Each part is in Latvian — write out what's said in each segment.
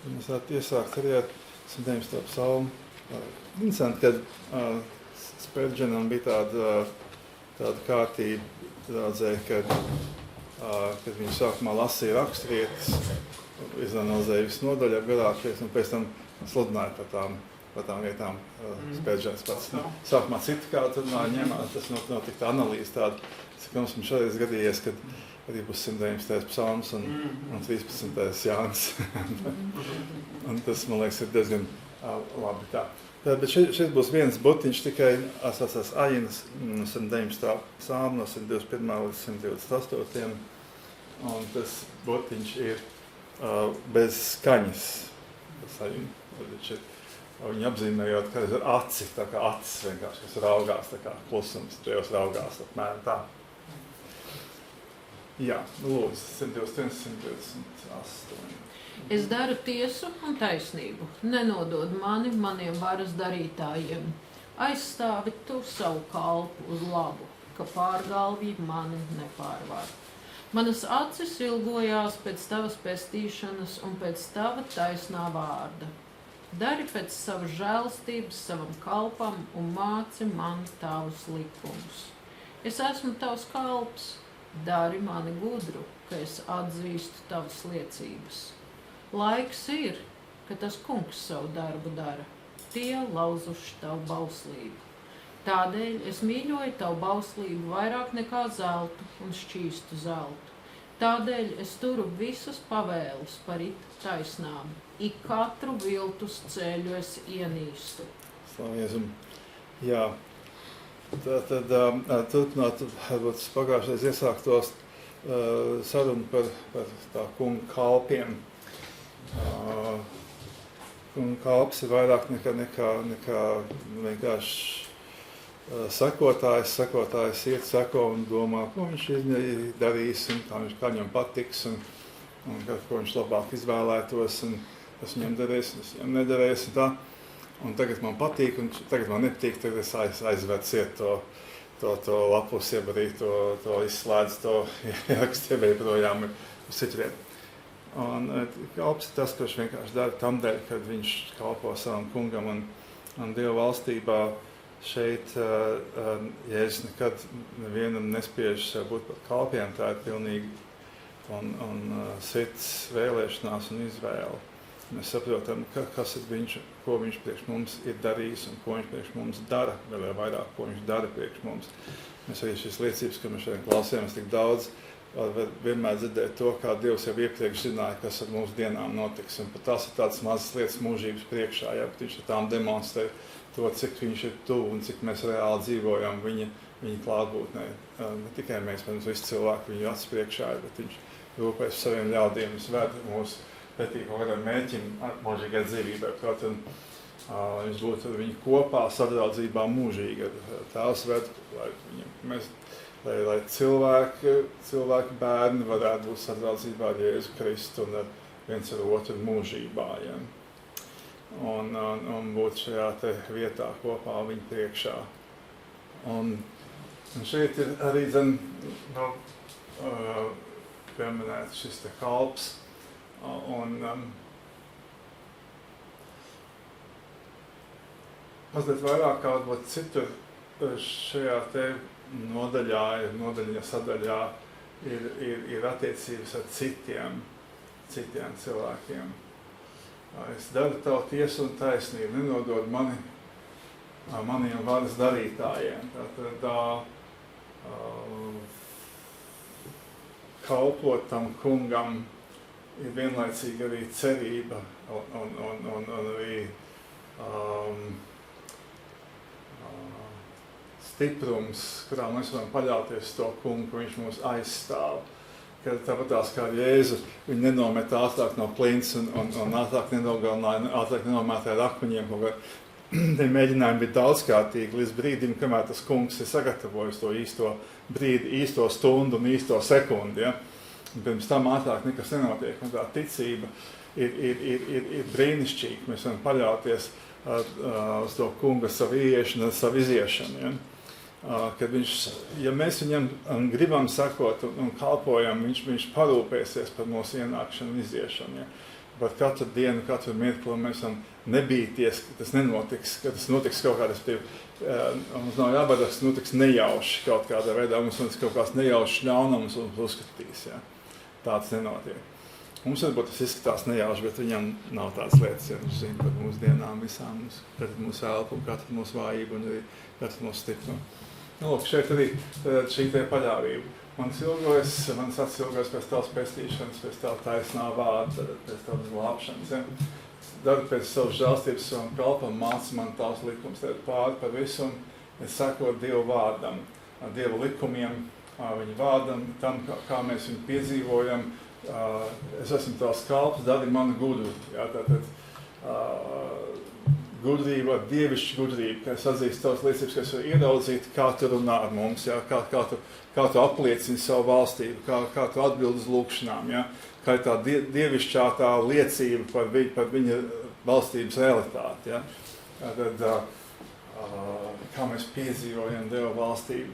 Mēs varētu iesākt arī ar 119. psalmu. Interesanti, ka Spurgeonam bija tāda kārtība draudzē, kad viņi sākumā lasīja raksturvietas, izanalizēja visu nodaļu garākais un pēc tam sludināja par tām vietām. Spurgeons pats sākumā citu kādu runāja, ņemās, tas notika tā analīze tāda. Cik mums šoreiz gadījies, kad arī būs 119. psalms un 13. Jānis. Un tas, man liekas, ir diezgan labi tā. Bet šeit būs viens butiņš tikai asācās Ajinas 119. psalmu no 121. līdz 128. Un tas butiņš ir bez skaņas. Tas Ajiņa. Viņi apzīmējot, ka ir aci, tā kā acis vienkārši, kas raugās, tā kā klusums, tajos raugās, apmēram tā. Jā, lūdzu, 121, 128. Es daru tiesu un taisnību, nenodod mani maniem varas darītājiem. Aizstāvi tu savu kalpu uz labu, ka pārgalvji mani nepārvar. Manas acis ilgojās pēc tavas pestīšanas un pēc tava taisnā vārda. Dari pēc savas žēlstības savam kalpam un māci man tavus likumus. Es esmu tavs kalps, dari mani gudru, ka es atzīstu tavas liecības. Laiks ir, ka tas kungs savu darbu dara, tie lauzuši tavu bauslību. Tādēļ es mīļoju tavu bauslību vairāk nekā zeltu un šķīstu zeltu. Tādēļ es turu visas pavēles par it taisnām. Ik katru viltus ceļu es ienīstu. Slaviezum. Jā. Tad turpināt, varbūt pagājušais iesāktos sarunu par tā kunga kalpiem. Kunga kalps ir vairāk nekā vienkārši sekotājs. Sekotājs iet seko un domā, ko viņš darīs un kā viņam patiks un ko viņš labāk izvēlētos un kas viņam darīs, kas viņam nedarīs un tā. Un tagad man patīk un tagad man nepatīk, tagad es aizvedu to lapus, jeb arī to izslēdzu, to ierakstu, jeb projām uz citu vietu. Un kalps ir tas, kurš vienkārši dara tam dēļ, kad viņš kalpo savam kungam un Dieva valstībā šeit Jēzus nekad nevienam nespiež būt par kalpiem, tā ir pilnīgi un sirds vēlēšanās un izvēle. Mēs saprotam, kas ir viņš, ko viņš priekš mums ir darījis un ko viņš priekš mums dara, vēl vairāk, ko viņš dara priekš mums. Mēs arī šīs liecības, ka mēs šodien klausījāmies tik daudz, vienmēr dzirdēt to, kā Dievs jau iepriekš zināja, kas ar mūsu dienām notiks. Un pat tās ir tādas mazas lietas mūžības priekšā, ja, bet viņš ar tām demonstrē to, cik viņš ir tuvu un cik mēs reāli dzīvojam viņa klātbūtnē. Ne tikai mēs, bet visi cilvēki viņu acis priekšā, bet viņš rūpēs saviem ļaudiem, viņš ved mūsu pretī kaut kādam mērķim mūžīgai dzīvībai. Viņš būtu ar viņu kopā sadraudzībā mūžīgi. Tēvs ved, lai cilvēki bērni varētu būt sadraudzībā ar Jēzu Kristu un viens ar otru mūžībā. Ja? Un būt šajā te vietā kopā viņa priekšā. Un šeit ir arī pieminēts šis te kalps. Mazliet vairāk kā varbūt citur šajā te nodaļā sadaļā ir attiecības ar citiem cilvēkiem. Es daru tavu tiesu un taisnību, nenodod maniem varas darītājiem. Tātad kalpot tam kungam ir vienlaicīgi arī cerība un arī stiprums, kurā mēs varam paļauties to kungu, ka viņš mūs aizstāv. Kad tāpatās kā Jēzu, viņi nenomet ātrāk no klints un ātrāk nenogalināja, ātrāk nenomētāja ar akmeņiem. Tie mēģinājumi bija daudzkārtīgi līdz brīdim, kamēr tas kungs ir sagatavojis to īsto brīdi, īsto stundu un īsto sekundi. Ja? Un pirms tam ātrāk nekas nenotiek. Un tā ticība ir brīnišķīga. Mēs varam paļauties uz to kunga savu ieiešanu, savu iziešanu. Ja? Kad ja mēs viņam gribam sakot un kalpojam, viņš parūpēsies par mūsu ienākšanu un iziešanu. Ja? Bet katru dienu, katru mirkli mēs varam nebīties, ka tas nenotiks, ka tas notiks kaut kādā mums nav jābaidās, ka notiks nejauši kaut kādā veidā, mums notiks kaut kāds nejaušs ļaunums un uzskatīs. Ja? Tāds nenotiek. Mums varbūt tas izskatās nejauši, bet viņam nav tādas lietas, ja viņš zina par mūsu dienām visām, katru mūsu elpu, katru mūsu vājību un arī katru mūsu stiprumu. Nu, lūk, šeit arī šī te paļāvība. Mans acis ilgojas pēc tavas pestīšanas, pēc tava taisnā vārda, pēc tavas glābšanas. Ja? Daru pēc savas žēlstības savam kalpam, māci man tavs likums, tad pāri par visu, un es sakotu Dieva vārdam, Dieva likumiem, viņa vārdam, tam, kā mēs viņu piedzīvojam. Es esmu tavs kalps, dari manu gudru. Ja? Tātad gudrība, dievišķa gudrība, ka es atzīstu tavas liecības, ka es varu ieraudzīt, kā tu runā ar mums, ja? Kā tu apliecini savu valstību, kā tu atbildi uz lūkšanām, ja? Kā ir tā dievišķā tā liecība par viņa valstības realitāti. Ja? Tad, kā mēs piedzīvojam Dieva valstību.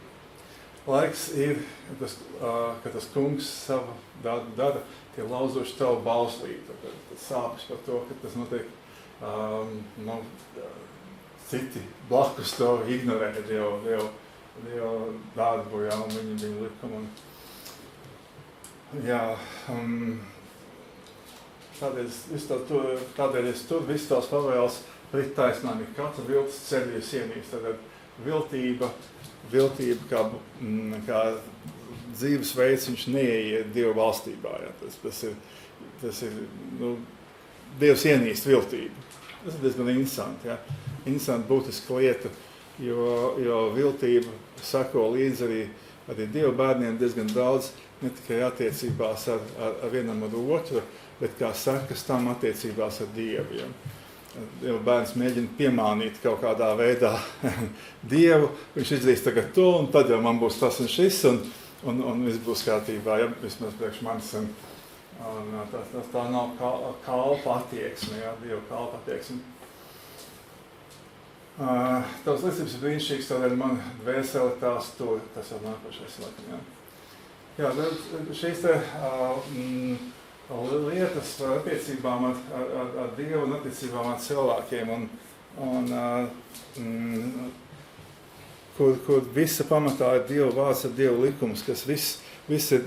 Laiks ir, ka tas kungs savu dara, tie lauzoši tavu bauslību, tad sāpes par to, ka tas notiek, citi blakus to ignorē Dievu darbu, ja, un viņa likumu. Jā, tādēļ es tur visu tās pavēles pret taisnām, ir katra viltus ceļu ienīst. Tad viltība kā dzīvesveids, viņš neieiet Dieva valstībā. Ja. Tas ir Dievs ienīst viltību. Tas ir diezgan interesanti. Ja. Interesanti būtiska lieta, jo viltība sako līdz arī Dieva bērniem diezgan daudz, ne tikai attiecībās ar vienam ar otru, bet kā sekas tam attiecībās ar Dievu. Ja. Dieva bērns mēģina piemānīt kaut kādā veidā Dievu, viņš izdarīs tagad to, un tad jau man būs tas un šis, un viss būs kārtībā, ja, vismaz priekš manis. Tā nav kalpa attieksme, ja, Dieva kalpa attieksme. Tavs liecības ir brīnišķīgs, tādēļ man dvēseli tās tur, tas jau nākošais laikam, ja. Jā, šīs te lietas par attiecībām ar Dievu un attiecībām ar cilvēkiem, kur visa pamatā ir Dieva vārds ar Dieva likums, kas viss ir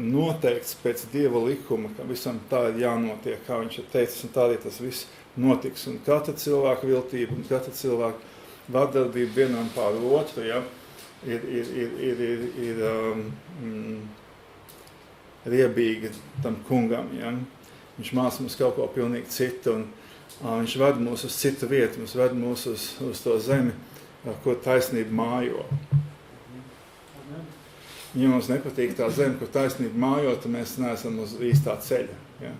noteikts pēc Dieva likuma, ka visam tā ir jānotiek, kā viņš ir teicis, un tā arī tas viss notiks. Un katra cilvēka viltība un katra cilvēka vardarbība vienam pār otru, ja, ir riebīga tam kungam. Ja. Viņš māca mums kaut ko pilnīgi citu, un viņš ved mūs uz citu vietu, viņš ved mūs uz to zemi, ko taisnība mājo. Ja mums nepatīk tā zeme, kur taisnība mājo, tad mēs neesam uz īstā ceļa. Ja.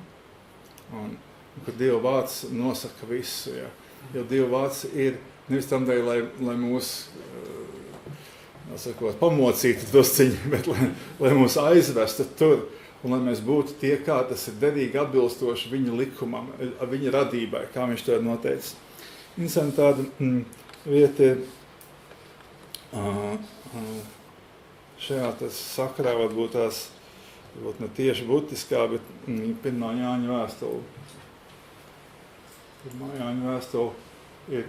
Un kur Dieva vārds nosaka visu. Ja. Jo Dieva vārds ir nevis tam dēļ, lai mūs pamocītu drusciņi, bet lai mūs aizvestu tur, un lai mēs būtu tie, kā tas ir derīgi atbilstoši viņa likumam, viņa radībai, kā viņš to ir noteicis. Interesanti tāda vieta ir šajā sakarā varbūt ne tieši būtiskā, bet 1. Jāņa vēstule. 1. Jāņa vēstule ir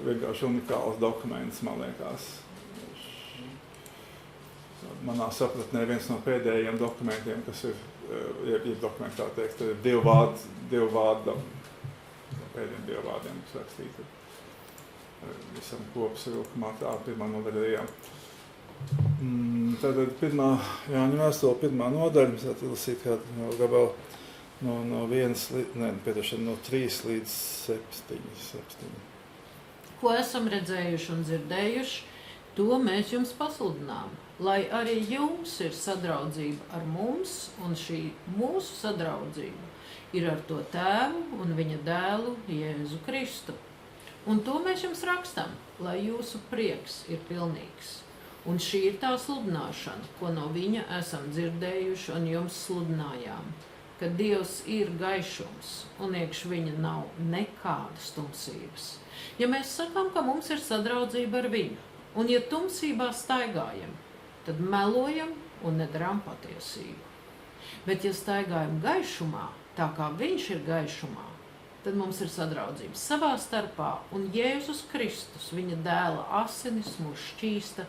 vienkārši unikāls dokuments, man liekas. Manā sapratnē viens no pēdējiem dokumentiem, kas ir dokumentā teikt, ir Dieva vārda, pēdējiem Dieva vārdiem, kas rakstīti. Visam kopsavilkumā tā pirmā nodaļa, jā. Tātad 1. Jāņa vēstule, 1. nodaļa, mēs atlasīt kādu gabalu no 3 līdz 7. Ko esam redzējuši un dzirdējuši, to mēs jums pasludinām, lai arī jums ir sadraudzība ar mums, un šī mūsu sadraudzība ir ar to Tēvu un viņa dēlu Jēzu Kristu. Un to mēs jums rakstam, lai jūsu prieks ir pilnīgs. Un šī ir tā sludināšana, ko no viņa esam dzirdējuši un jums sludinājām, ka Dievs ir gaišums un iekš viņa nav nekādas tumsības. Ja mēs sakām, ka mums ir sadraudzība ar viņu, un ja tumsībā staigājam, tad melojam un nedarām patiesību. Bet ja staigājam gaišumā, tā kā viņš ir gaišumā, tad mums ir sadraudzība savā starpā, un Jēzus Kristus, viņa dēla asinis mūs šķīsta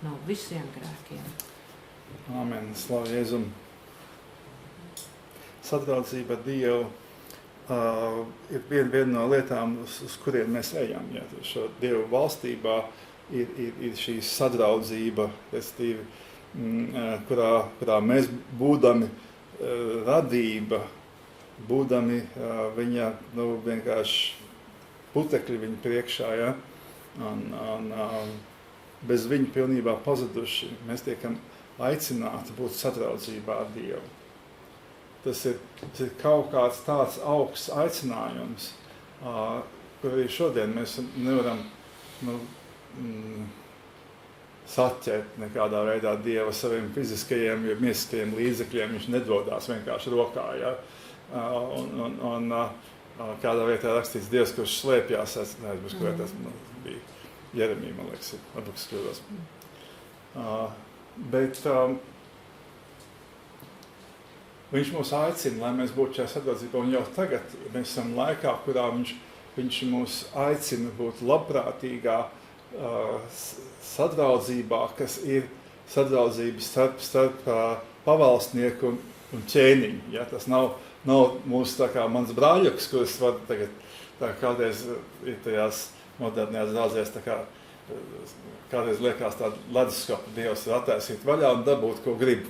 no visiem grēkiem. Āmen, slavu Jēzum. Sadraudzība ar Dievu ir viena no lietām, uz kuriem mēs ejam. Ja, šo Dievu valstībā ir šī sadraudzība, kurā mēs būdami radība, būdami viņa vienkārši putekļi viņa priekšā, ja, un bez viņa pilnībā pazuduši, mēs tiekam aicināti būt sadraudzībā ar Dievu. Tas ir kaut kāds tāds augsts aicinājums, kur arī šodien mēs nevaram saķert nekādā veidā Dieva saviem fiziskajiem, miesiskajiem līdzekļiem. Viņš nedodās vienkārši rokā. Ja? Un kādā vietā rakstīts Dievs, kurš slēpjās, kurā tas bija Jeremija, man liekas, varbūt skļūdos. Bet viņš mūs aicina, lai mēs būtu šajā sadraudzībā, un jau tagad mēs esam laikā, kurā viņš mūs aicina būt labprātīgā sadraudzībā, kas ir sadraudzības starp pavalstnieku un ķēniņu. Ja? Tas nav mūsu tā kā mans brāļuks, kurus var tagad tā kādreiz ir tajās modernajās draudzēs tā kā kādreiz liekas tāda leduskapa Dievs ir attaisīt vaļā un dabūt, ko grib.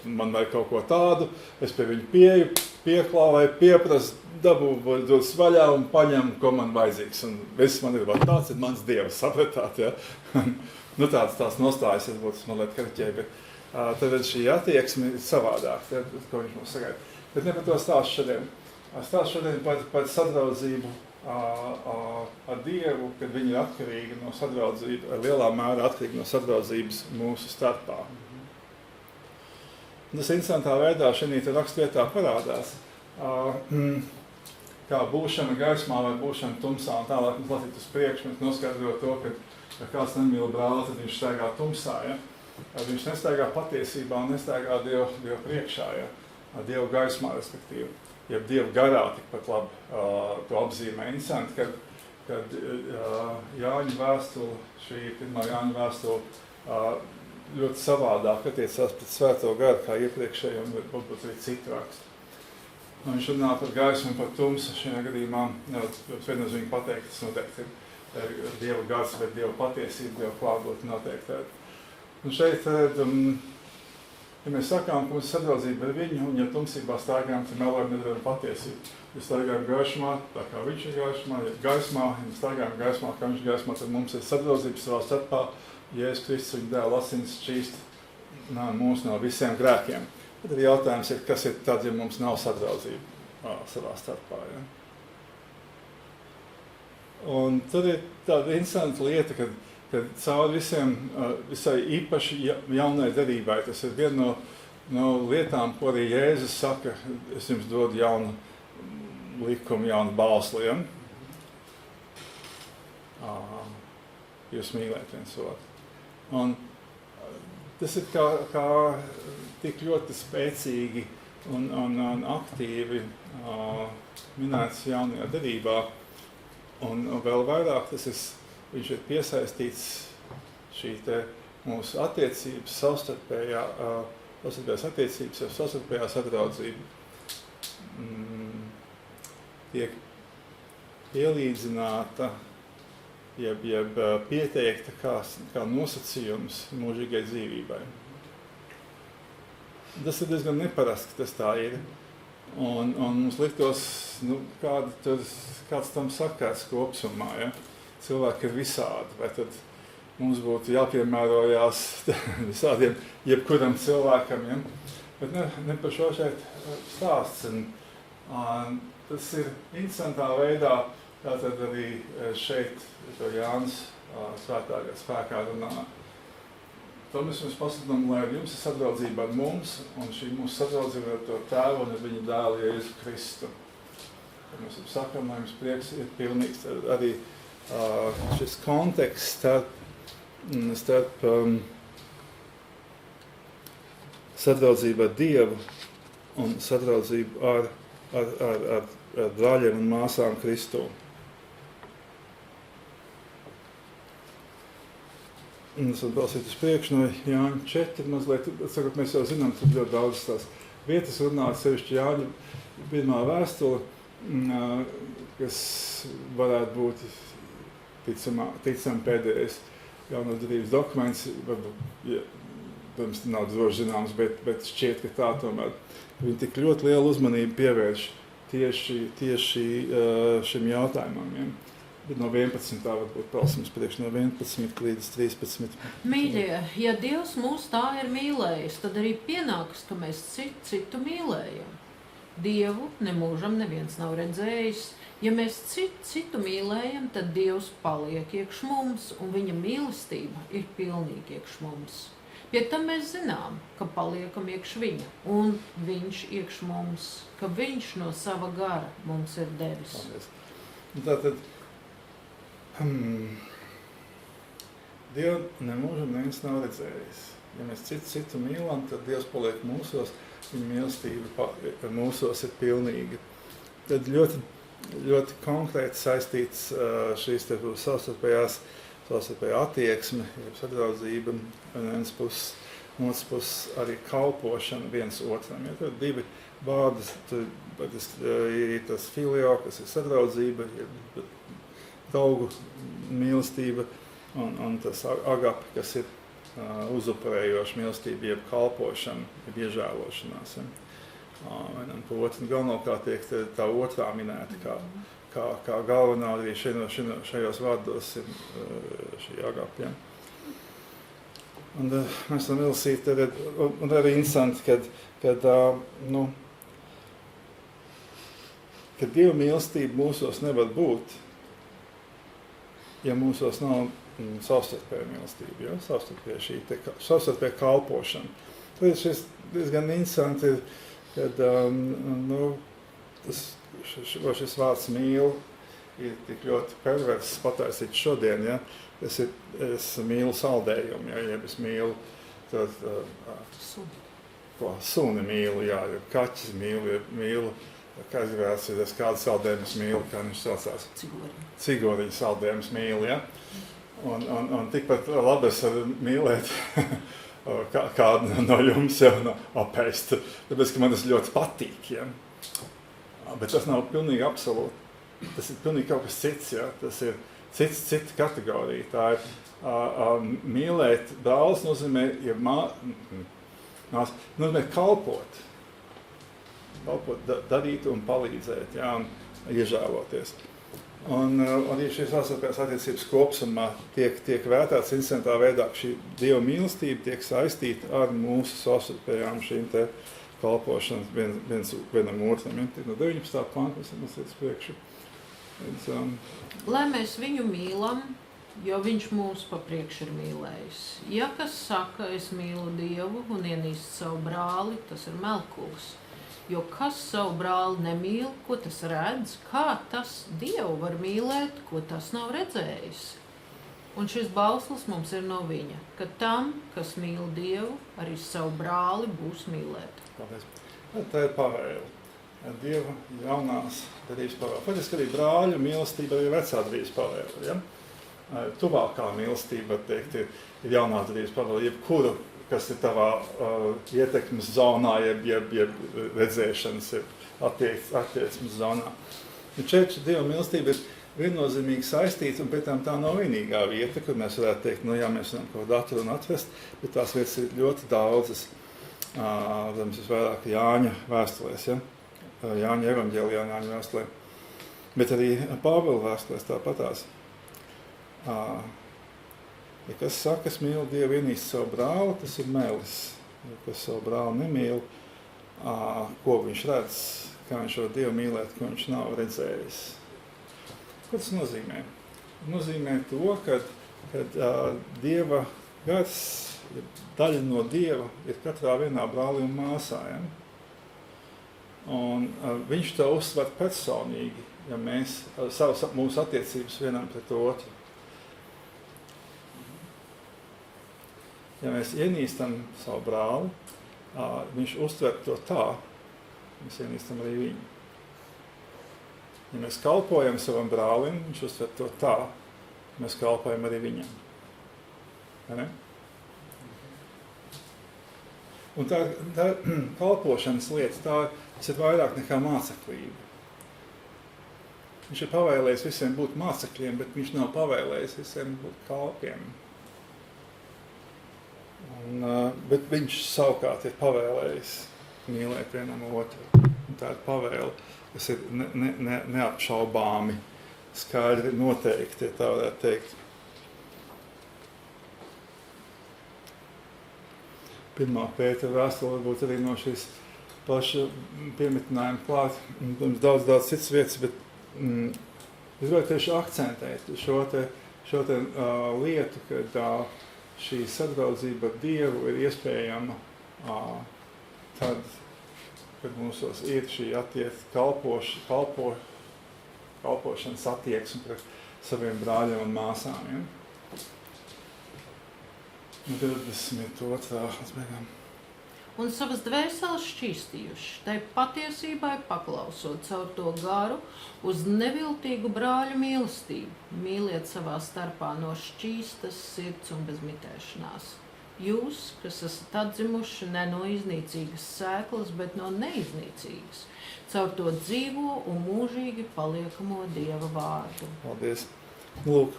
Man vajag kaut ko tādu, es pie viņu pieeju, pieklāvēju, pieprasu, dabūju, dodas vaļā un paņemu, ko man vajadzīgs. Un viss man ir, tāds ir mans Dievs, sapratāt, ja? Tās nostājas, es būtu, man liet kariķēju, bet tad šī attieksme ir savādāk, ko viņš mums sagaida. Bet ne par to stāstu šodien. Stāstu šodien par sadraudzību ar Dievu, kad viņi ir atkarīgi no sadraudzības, lielā mērā atkarīgi no sadraudzības mūsu starpā. Tas interesantā veidā šeit rakstvietā parādās, kā būšana gaismā vai būšana tumsā, un tālāk mums lasīt uz priekšu, mēs noskaidrot to, ka kāds nemīl brāli, tad viņš staigā tumsā, ja? Viņš nestaigā patiesībā un nestaigā Dievu priekšā, ja? Dievu gaismā, respektīvi. Jeb Dievu garā tikpat labi to apzīmē. Interesanti, kad Jāņa vēstule, šī pirmā Jāņa vēstule ļoti savādāk attiecās pret Svēto garu, kā iepriekšēji un varbūt arī citu rakstu. Viņš runā par gaismu un par tumsu šajā gadījumā, viennozīmīgi pateikt, tas noteikti ir Dieva gars, bet Dieva patiesība, Dieva klātbūtne noteikti. Un šeit ja mēs sakām, ka mums ir sadraudzība ar viņu, un ja tumsībā staigājam, tad melojam nedaram patiesību. Ja staigājam gaismā, tā kā viņš ir gaismā, ja gaismā, ja staigājam gaismā, kā viņš ir gaismā, tad mums ir sadraudzība savā starpā, Jēzus Kristus viņa dēla asinis šķīst mūs no visiem grēkiem. Tad ir jautājums, kas ir tad, ja mums nav sadraudzība savā starpā. Ja? Un tad ir tāda interesanta lieta, kad cauri visai īpaši jaunai derībai, tas ir viena no lietām, ko arī Jēzus saka, es jums dodu jaunu likumu, jaunu bausli, ja? Jūs mīlēt viens otru. Un tas ir kā tik ļoti spēcīgi un aktīvi minēts jaunajā derībā, un vēl vairāk viņš ir piesaistīts šī te mūsu attiecības, savstarpējās attiecības, savstarpējā sadraudzība tiek pielīdzināta, jeb pieteikta kā nosacījums mūžīgai dzīvībai. Tas ir diezgan neparasts, ka tas tā ir. Un mums liktos, kāds tam sakās kopsumā, ja? Cilvēki ir visādi, vai tad mums būtu jāpiemērojās visādiem, jebkuram cilvēkam, ja? Bet ne par šo šeit stāsts. Tas ir interesantā veidā, tātad arī šeit to Jānis svētākā spēkā runā. To mēs jums pasludinām, lai jums ir sadraudzība ar mums, un šī mūsu sadraudzība ar to tēvu un ar viņa dēlu Jēzu Kristu. Tad mēs sakām, lai jums prieks ir pilnīgs arī šis konteksts starp sadraudzību ar Dievu un sadraudzību ar ar brāļiem un māsām Kristū. Un es varu balsīt uz priekšu no Jāņa 4 mazliet. Sakot, mēs jau zinām, tur ļoti daudz tās vietas runāt, sevišķi Jāņa pirmā vēstule, kas varētu būt ticam pēdējais jaunās derības dokuments. Protams, nav droši zināms, bet šķiet, ka tā tomēr. Viņi tik ļoti lielu uzmanību pievērš tieši šim jautājumam. Ja? Bet no 11. varbūt palsums priekš no 11 līdz 13. Mīļie, ja Dievs mūs tā ir mīlējis, tad arī pienāks, ka mēs citu mīlējam. Dievu nemūžam neviens nav redzējis. Ja mēs citu mīlējam, tad Dievs paliek iekš mums, un viņa mīlestība ir pilnīgi iekš mums. Pie tam mēs zinām, ka paliekam iekš viņa, un viņš iekš mums, ka viņš no sava gara mums ir devis. Tātad, Dievu nemūžam neviens nav redzējis. Ja mēs citu mīlam, tad Dievs paliek mūsos, viņa mīlestība mūsos ir pilnīga. Tad ļoti konkrēti saistīts šīs te savstarpējā attieksme, sadraudzība, un viens puses arī kalpošana viens otram. Ja, tad divi vārdi, ir tas filio, kas ir sadraudzība, ir draugu mīlestība, un tas agape, kas ir uzupurējoša mīlestība, jeb kalpošana, jeb iežēlošanās. Ja. Un pa otru galvenokārt tiek tā otrā minēta, kā galvenā arī šajos vārdos ir šī agape. Ja. Un mēs varam ilsīt, un arī interesanti, kad Dieva mīlestība mūsos nevar būt, ja mūsos nav savstarpēja mīlestība, ja? Savstarpēja kalpošana. Tad šis diezgan interesanti ir, kad šis vārds mīl ir tik ļoti perverss pataisīts šodien, ja? Es mīlu saldējumu, ja es mīlu suni mīlu, jā, kaķis mīlu, kā izvēlas, es kādu saldējumus mīlu, kā viņš saucās. Cigoriņu saldējumus mīlu, ja? Un tikpat labi es varu mīlēt kādu no jums jau apēst, tāpēc, ka man tas ļoti patīk, ja? Bet tas nav pilnīgi absolūti. Tas ir pilnīgi kaut kas cits, ja? Tas ir cita kategorija. Tā ir mīlēt brālis nozīmē, ja nozīmē kalpot, darīt un palīdzēt, ja, un iežēloties. Un arī šīs savstarpējās attiecības kopsumā tiek vērtēts interesantā veidā, ka šī Dieva mīlestība tiek saistīta ar mūsu savstarpējām šīm te kalpošanas vienam otram. Ja, no 19. panta mēs iet priekšu. Lai mēs viņu mīlam, jo viņš mūs pa priekšu ir mīlējis. Ja kas saka, es mīlu Dievu un ienīst savu brāli, tas ir melkūks. Jo kas savu brāli nemīl, ko tas redz, kā tas Dievu var mīlēt, ko tas nav redzējis. Un šis bauslis mums ir no viņa, ka tam, kas mīl Dievu, arī savu brāli būs mīlēt. Paldies. Tā ir pavēle. Dieva jaunās derības pavēle. Faktiski arī brāļu mīlestība arī vecā derības pavēle. Ja? Tuvākā mīlestība, teikt, ir jaunās derības pavēle, jebkuru, kas ir tavā ietekmes zonā, jeb redzēšanas, jeb attieksmes zonā. Un šeit Dieva mīlestība ir viennozīmīgi saistīta, un pēc tam tā nav vienīgā vieta, kur mēs varētu teikt, jā, mēs varam kaut kādu atveru un atvest, bet tās vietas ir ļoti daudzas. Protams, vairāk Jāņa vēstulēs, ja? Jāņa evaņģēlijā, Jāņa vēstulē. Bet arī Pāvila vēstulēs tāpatās. Ja kas saka, es mīlu Dievu, ienīst savu brāli, tas ir melis. Ja kas savu brāli nemīl, ko viņš redz, kā viņš var Dievu mīlēt, ko viņš nav redzējis. Ko tas nozīmē? Nozīmē to, kad Dieva gars, daļa no Dieva ir katrā vienā brālī un māsā. Ja? Un viņš to uzsver personīgi, ja mēs mūsu attiecības vienam pret otru. Ja mēs ienīstam savu brāli, viņš uztver to tā, mēs ienīstam arī viņu. Ja mēs kalpojam savam brālim, viņš uztver to tā, mēs kalpojam arī viņam. Vai ne? Un tā kalpošanas lieta, tas ir vairāk nekā māceklība. Viņš ir pavēlējis visiem būt mācekļiem, bet viņš nav pavēlējis visiem būt kalpiem. Bet viņš savukārt ir pavēlējis mīlēt vienam otru. Un tā ir pavēle, kas ir neapšaubāmi, skaidri noteikti, ja tā varētu teikt. Pirmā Pētera vēstule varbūt arī no šīs paša piemetinājuma klāt. Mums daudz cits vietas, bet es gribētu tieši akcentēt šo te lietu, kad šī sadraudzība ar Dievu ir iespējama tad, kad mūsos ir šī kalpošanas attieksme pret saviem brāļiem un māsām. Ja? 22. atbeigām. Un savas dvēseles šķīstījuši, tai patiesībai paklausot caur to garu uz neviltīgu brāļu mīlestību. Mīliet savā starpā no šķīstas sirds un bez mitēšanās. Jūs, kas esat atdzimuši ne no iznīcīgas sēklas, bet no neiznīcīgas, caur to dzīvo un mūžīgi paliekamo Dieva vārdu. Paldies. Lūk,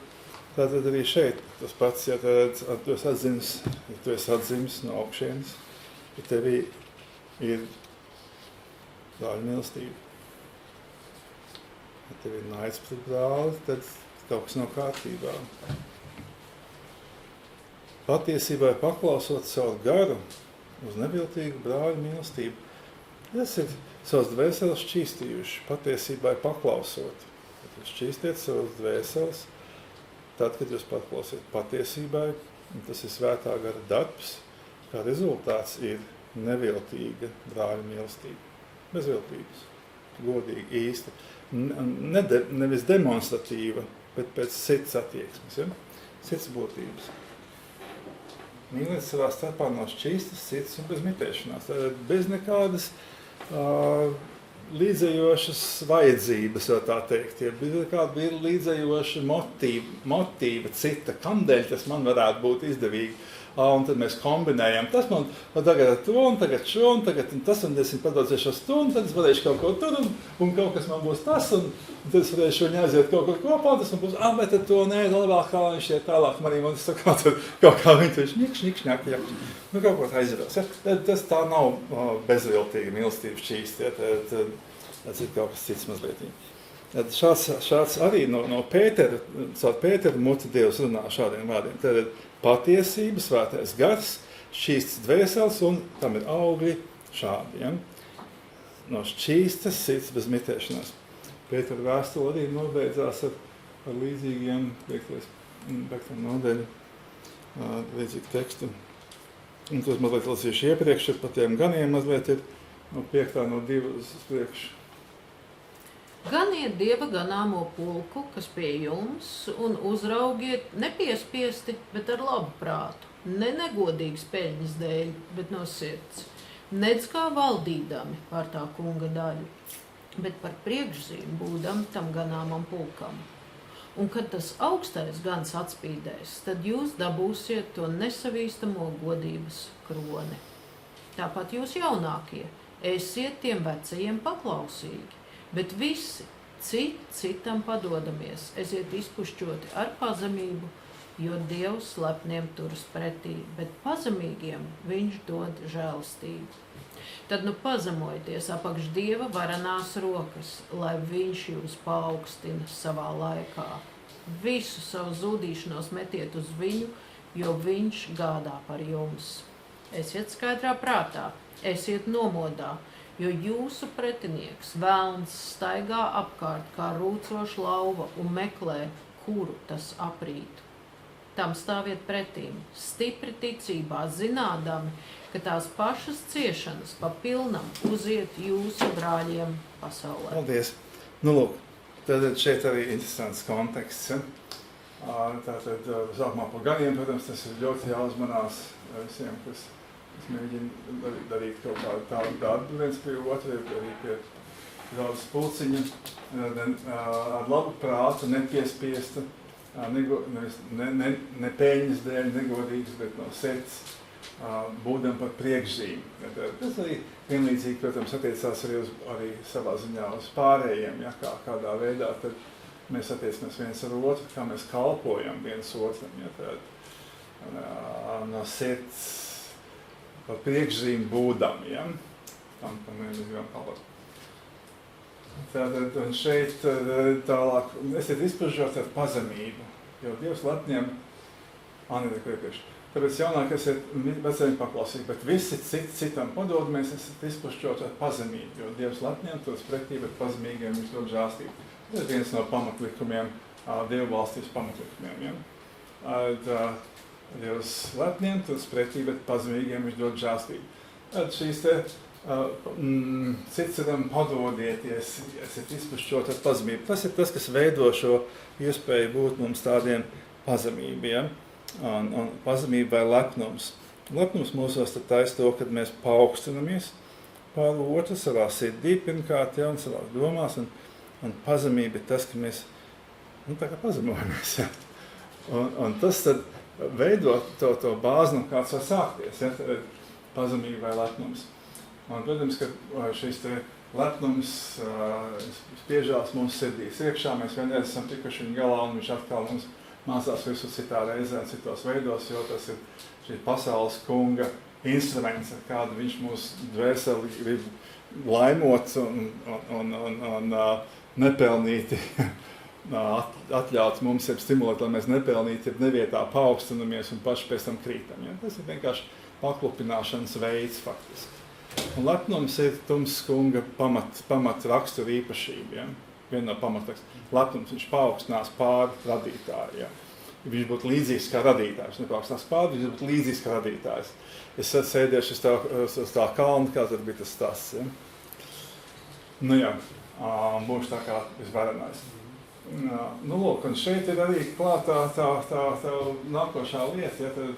tātad arī šeit tas pats, ja tu esi atzimis no augšienes, ja tevī ir brāļu mīlestība. Ja tev ir naids pret brāli, tad kaut kas nav kārtībā. Patiesībai paklausot savu garu uz neviltīgu brāļu mīlestību. Tas ir savas dvēseles šķīstījuši, patiesībai paklausot. Tad jūs šķīstiet savas dvēseles, tad, kad jūs paklausiet patiesībai, un tas ir svētā gara darbs, kā rezultāts ir neviltīga brāļu mīlestība. Bezviltības, godīga, īsta. Nevis demonstratīva, bet pēc sirds attieksmes, ja? Sirds būtības. Mīliet savā starpā no šķīstas sirds un bez mitēšanās. Bez nekādas līdzējošas vajadzības, jau tā teikt. Ja bez nekāda līdzējoša motīva cita, kamdēļ tas man varētu būt izdevīgi. Un tad mēs kombinējam, tas man tagad to, un tagad šo, un tagad tas, un es padodzēšos to, un tad es varēšu kaut ko tur, un kaut kas man būs tas, un tad es varēšu viņi aiziet kaut ko kopā, tas man būs, bet tad to nē, labāk kā viņš iet tālāk manī, un es sakā, tad kaut kā viņi tur šņik, nu kaut ko tā aizdarās. Ja? Tas tā nav bezviltīga mīlestības šķīst, ja? Tas ir kaut kas cits mazliet. Šāds arī no Pētera, caur Pētera muti Dievs runā šādiem vārdiem. Tad patiesība, svētais gars, šķīsts dvēseles, un tam ir augļi šādi. Ja? No šķīstas sirds bez mitēšanās. Pētera vēstule arī nobeidzās ar līdzīgiem, 5. nodaļu, līdzīgu tekstu. Un tos mazliet lasīšu iepriekš, par tiem ganiem mazliet ir no 5. no 2 uz priekšu. Ganiet Dieva ganāmo pulku, kas pie jums, un uzraugiet nepiespiesti, bet ar labu prātu. Ne negodīgas peļņas dēļ, bet no sirds. Nedz kā valdīdami pār tā kunga daļu, bet par priekšzīm būdam tam ganāmam pulkam. Un kad tas augstais gans atspīdēs, tad jūs dabūsiet to nesavīstamo godības kroni. Tāpat jūs jaunākie, esiet tiem vecajiem paklausīgi. Bet visi citam padodamies, esiet izpušķoti ar pazemību, jo Dievs lepniem turas pretī, bet pazemīgiem viņš dod žēlastību. Tad nu pazemojieties apakš Dieva varanās rokas, lai viņš jūs paaugstina savā laikā. Visu savu zudīšanos metiet uz viņu, jo viņš gādā par jums. Esiet skaidrā prātā, esiet nomodā, jo jūsu pretinieks velns staigā apkārt kā rūcoša lauva un meklē, kuru tas aprīt. Tam stāviet pretīm, stipri ticībā, zinādami, ka tās pašas ciešanas pa pilnam uziet jūsu brāļiem pasaulē. Paldies! Nu, lūk, tad šeit arī interesants konteksts. Ja? Tātad, sākumā par ganiem, protams, tas ir ļoti jāuzmanās visiem, kas mēģina darīt kaut kādu tādu darbu viens pie otru, arī pie draudzes pulciņa, ar labu prātu, nepiespiesta, ne peļņas dēļ, negodīgas, bet no sirds, būdam par priekšzīmi. Tas arī vienlīdzīgi, protams, attiecās arī savā ziņā uz pārējiem, ja, kādā veidā tad mēs attiecamies viens ar otru, kā mēs kalpojam viens otram, ja, tad, no sirds par priekšzīmi būdam, ja, tam mēs gribam kalpot. Tātad, un šeit tālāk, esiet izpažot ar pazemību, jo Dievs lepniem, tāpēc jaunāk esiet vecajiem paklausīgi, bet visi citam padodamies, esiet izpažot ar pazemību, jo Dievs lepniem tos pretī, bet pazemīgiem viņš dod žāstību. Tas ir viens no pamatlikumiem, Dievu valstības pamatlikumiem. Ja? Dievs lepniem tos pretī, bet pazemīgiem viņš dod žāstību. Tad šīs te citam padodieties, esiet izpažot ar pazemību. Tas ir tas, kas veido šo iespēju būt mums tādiem pazemībiem. Un pazemība vai lepnums. Lepnums mūsos tad taisa to, kad mēs paaugstinamies pār otru savā sirdī, pirmkārt, ja, un savās domās, un pazemība ir tas, ka mēs, tā kā pazemojamies, ja. Un tas tad veido to bāzi, no kāds var sākties, ja, pazemība vai lepnums. Un, protams, ka šis te lepnums spiežās mums sirdīs iekšā, mēs vienreiz esam tikuši viņa galā, un viņš atkal mums mācās visu citā reizē, citos veidos, jo tas ir šī pasaules kunga instruments, ar kādu viņš mūsu dvēseli grib laimot un nepelnīti atļauts mums stimulēt, lai mēs nepelnīti nevietā paaugstinamies un paši pēc tam krītam. Ja? Tas ir vienkārši paklupināšanas veids faktiski. Un lepnums ir Tums kunga pamat rakstura īpašība. Ja? Viena no pamatrakstiem. Lepnums viņš paaugstinās pāri radītāju. Ja? Viņš būtu līdzīgs kā radītājs. Nepaukstinās pāri, viņš būtu līdzīgs kā radītājs. Es sēdēšu uz tā kalna, kā tad bija tas tas. Ja? Nu jā, būšu tā kā visvarenais. Nu lūk, un šeit ir arī klāt tā nākošā lieta. Ja? Tad,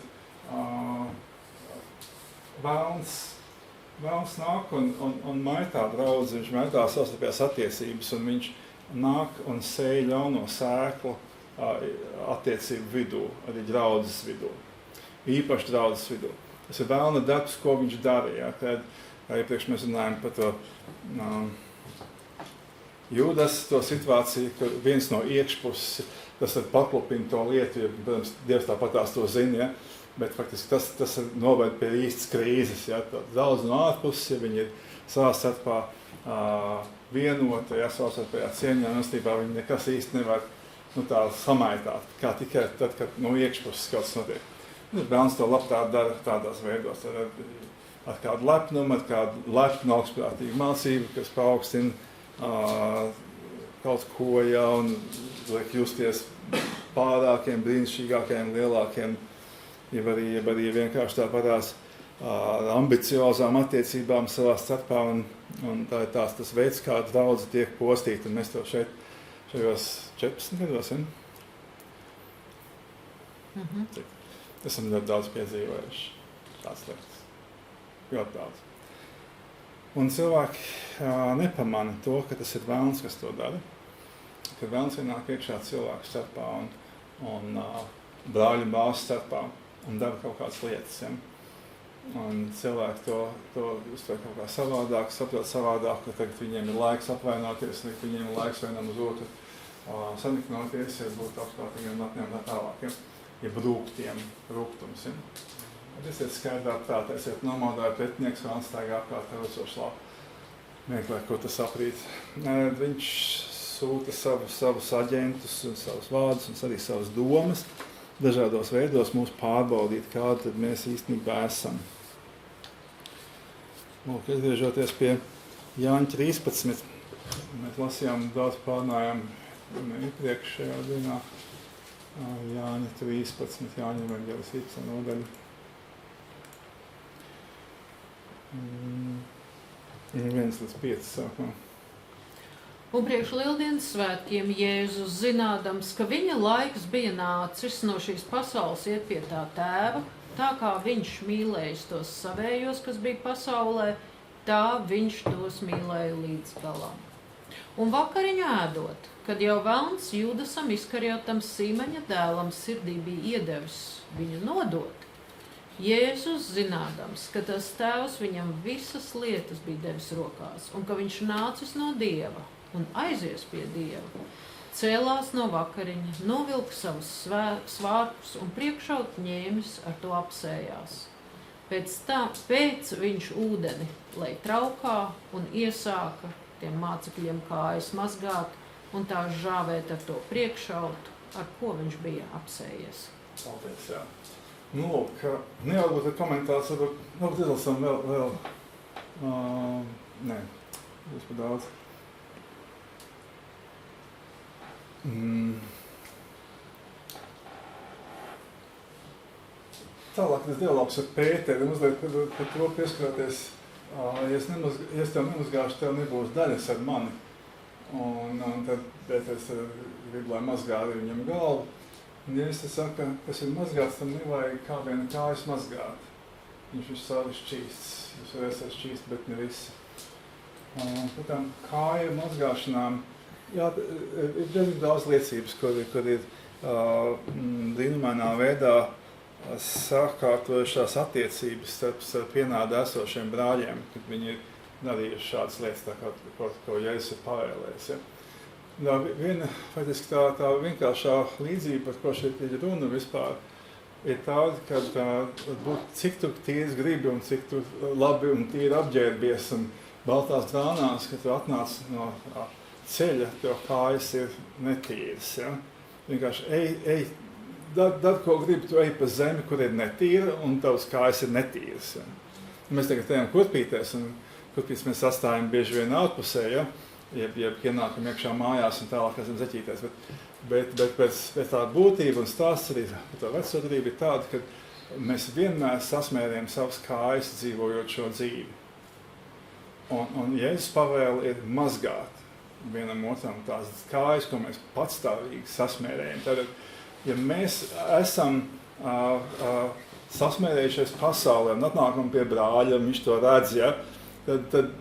Vēlns nāk un maitā draudzi, viņš maitā savstarpējās attiecības, un viņš nāk un sēj ļauno sēklu attiecību vidū, arī draudzes vidū, īpaši draudzes vidū. Tas ir vēlna darbs, ko viņš darīja. Tad, iepriekš mēs runājam par to Jūdas, to situāciju, ka viens no iekšpuses, tas var paklupina to lietu, jo, protams, Dievs tāpatās to zina, ja? Bet faktiski tas noved pie īstas krīzes. Ja? Daudz no ārpuses, ja viņi ir savā starpā vienota, ja, savā starpējā cieņā, un astībā viņi nekas īsti nevar tā samaitāt, kā tikai tad, kad no iekšpuses kaut kas notiek. Bērns to labprāt dara tādās veidos, ar kādu lepnumu, ar kādu lepnu augstprātīgu mācību, kas paaugstina kaut ko, ja, un liek justies pārākiem, brīnišķīgākiem, lielākiem, jeb arī vienkārši tāpatās ambiciozām attiecībām savā starpā, un tā ir tas veids, kā draudze tiek postīta, un mēs to šajos 14 gados, ja? Esam ļoti daudz piedzīvojuši tādas lietas, ļoti daudz. Un cilvēki nepamana to, ka tas ir vēlns, kas to dara, ka vēlns ienāk iekšā cilvēku starpā un brāļu māsu starpā, un dara kaut kādas lietas. Ja? Un cilvēki to uztver kaut kā savādāk, saprot savādāk, ka tagad viņiem ir laiks apvainoties, un viņiem ir laiks vienam uz otru saniknoties, ja būtu apkārtīgiem latniem tā tālāk, ja rūgtums. Ja? Esiet skaidrā prātā, esiet nomādāja pretinieks, un atstaigā apkārt ar uzsošu labu. Meklē, ko tas aprīt. Viņš sūta savus aģentus, un savus vārdus, un arī savas domas, dažādos veidos mūs pārbaudīt, kādi tad mēs īstenībā esam. Lūk, atgriežoties pie Jāņa 13. Mēs lasījām, daudz pārnājām iepriekšējā dienā. Jāņa 13, Jāņa evaņģēlis 15 nodaļa. 1-5 sākumā. Un priekš Lieldienas svētkiem Jēzus, zinādams, ka viņa laiks bija nācis no šīs pasaules iet pie tā tēva, tā kā viņš mīlējis tos savējos, kas bija pasaulē, tā viņš tos mīlēja līdz galam. Un vakariņu ēdot, kad jau velns Jūdasam Iskariotam Sīmeņa dēlam sirdī bija iedevis viņu nodot, Jēzus zinādams, ka tas tēvs viņam visas lietas bija devis rokās, un ka viņš nācis no Dieva un aizies pie Dieva, cēlās no vakariņa, novilka savus svārkus un priekšaut ņēmis ar to apsējās. Pēc viņš ūdeni lai traukā un iesāka tiem mācekļiem kājas mazgāt un tā žāvēt ar to priekšautu, ar ko viņš bija apsējies. Paldies, jā. Nu, lūk, nevarbūt ir komentārs, varbūt izlasam vēl, nē, būs par daudz. Tālāk tas dialogs ar Pēteri, mazliet par to pieskaroties, ja es tev nemazgāšu, tev nebūs daļas ar mani. Un tad Pēteris grib, lai mazgā arī viņam galvu. Un Jēzus saka, kas ir mazgāts, tam nevajag kā viena kājas mazgāt. Viņš ir savu šķīsts, jūs varat esat šķīsti, bet ne visi. Par tām kāju mazgāšanām, jā, ir diezgan daudz liecības, kur ir brīnumainā veidā sakārtojušās attiecības starp vienādi esošiem brāļiem, kad viņi ir darījuši šādas lietas, tā ko Jēzus ir pavēlējis. Ja? Viena, faktiski tā vienkāršā līdzība, par ko šeit ir runa vispār, ir tāda, ka cik tu tīrs gribi un cik tu labi un tīri apģērbies un baltās drānās, ka tu atnāc no ceļa, tev kājas ir netīras. Ja? Vienkārši ej, dar, ko gribi, tu ej pa zemi, kur ir netīra un tavas kājas ir netīras. Ja? Mēs tagad ejam kurpītēs un kurpītes mēs atstājam bieži vien ārpusē, ja? Jeb ienākam iekšā mājās un tālāk esam zeķītēs. Bet pēc tā būtība un stāsts arī par to vecodarbību ir tāda, ka mēs vienmēr sasmērējam savas kājas dzīvojot šo dzīvi. Un Jēzus pavēle ir mazgāt vienam otram tās kājas, ko mēs patstāvīgi sasmērējam. Tātad, ja mēs esam sasmērējušies pasaulē un atnākam pie brāļa, viņš to redz, ja, tad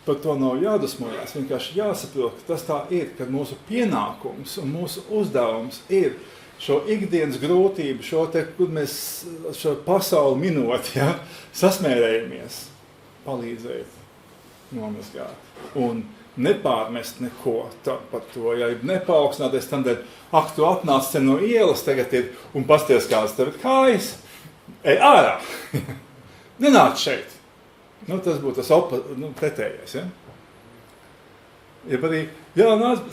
par to nav jādusmojās, vienkārši jāsaprot, ka tas tā ir, ka mūsu pienākums un mūsu uzdevums ir šo ikdienas grūtību, kur mēs šo pasauli minot, ja, sasmērējamies, palīdzēt, nomazgāt un nepārmest neko par to, ja nepaukstināties tam dēļ, tu atnāc te no ielas tagad ir un pasties kādas tev ir kājas, ej ārā, nenāc šeit. Tas būtu tas pretējais, ja? Ja arī,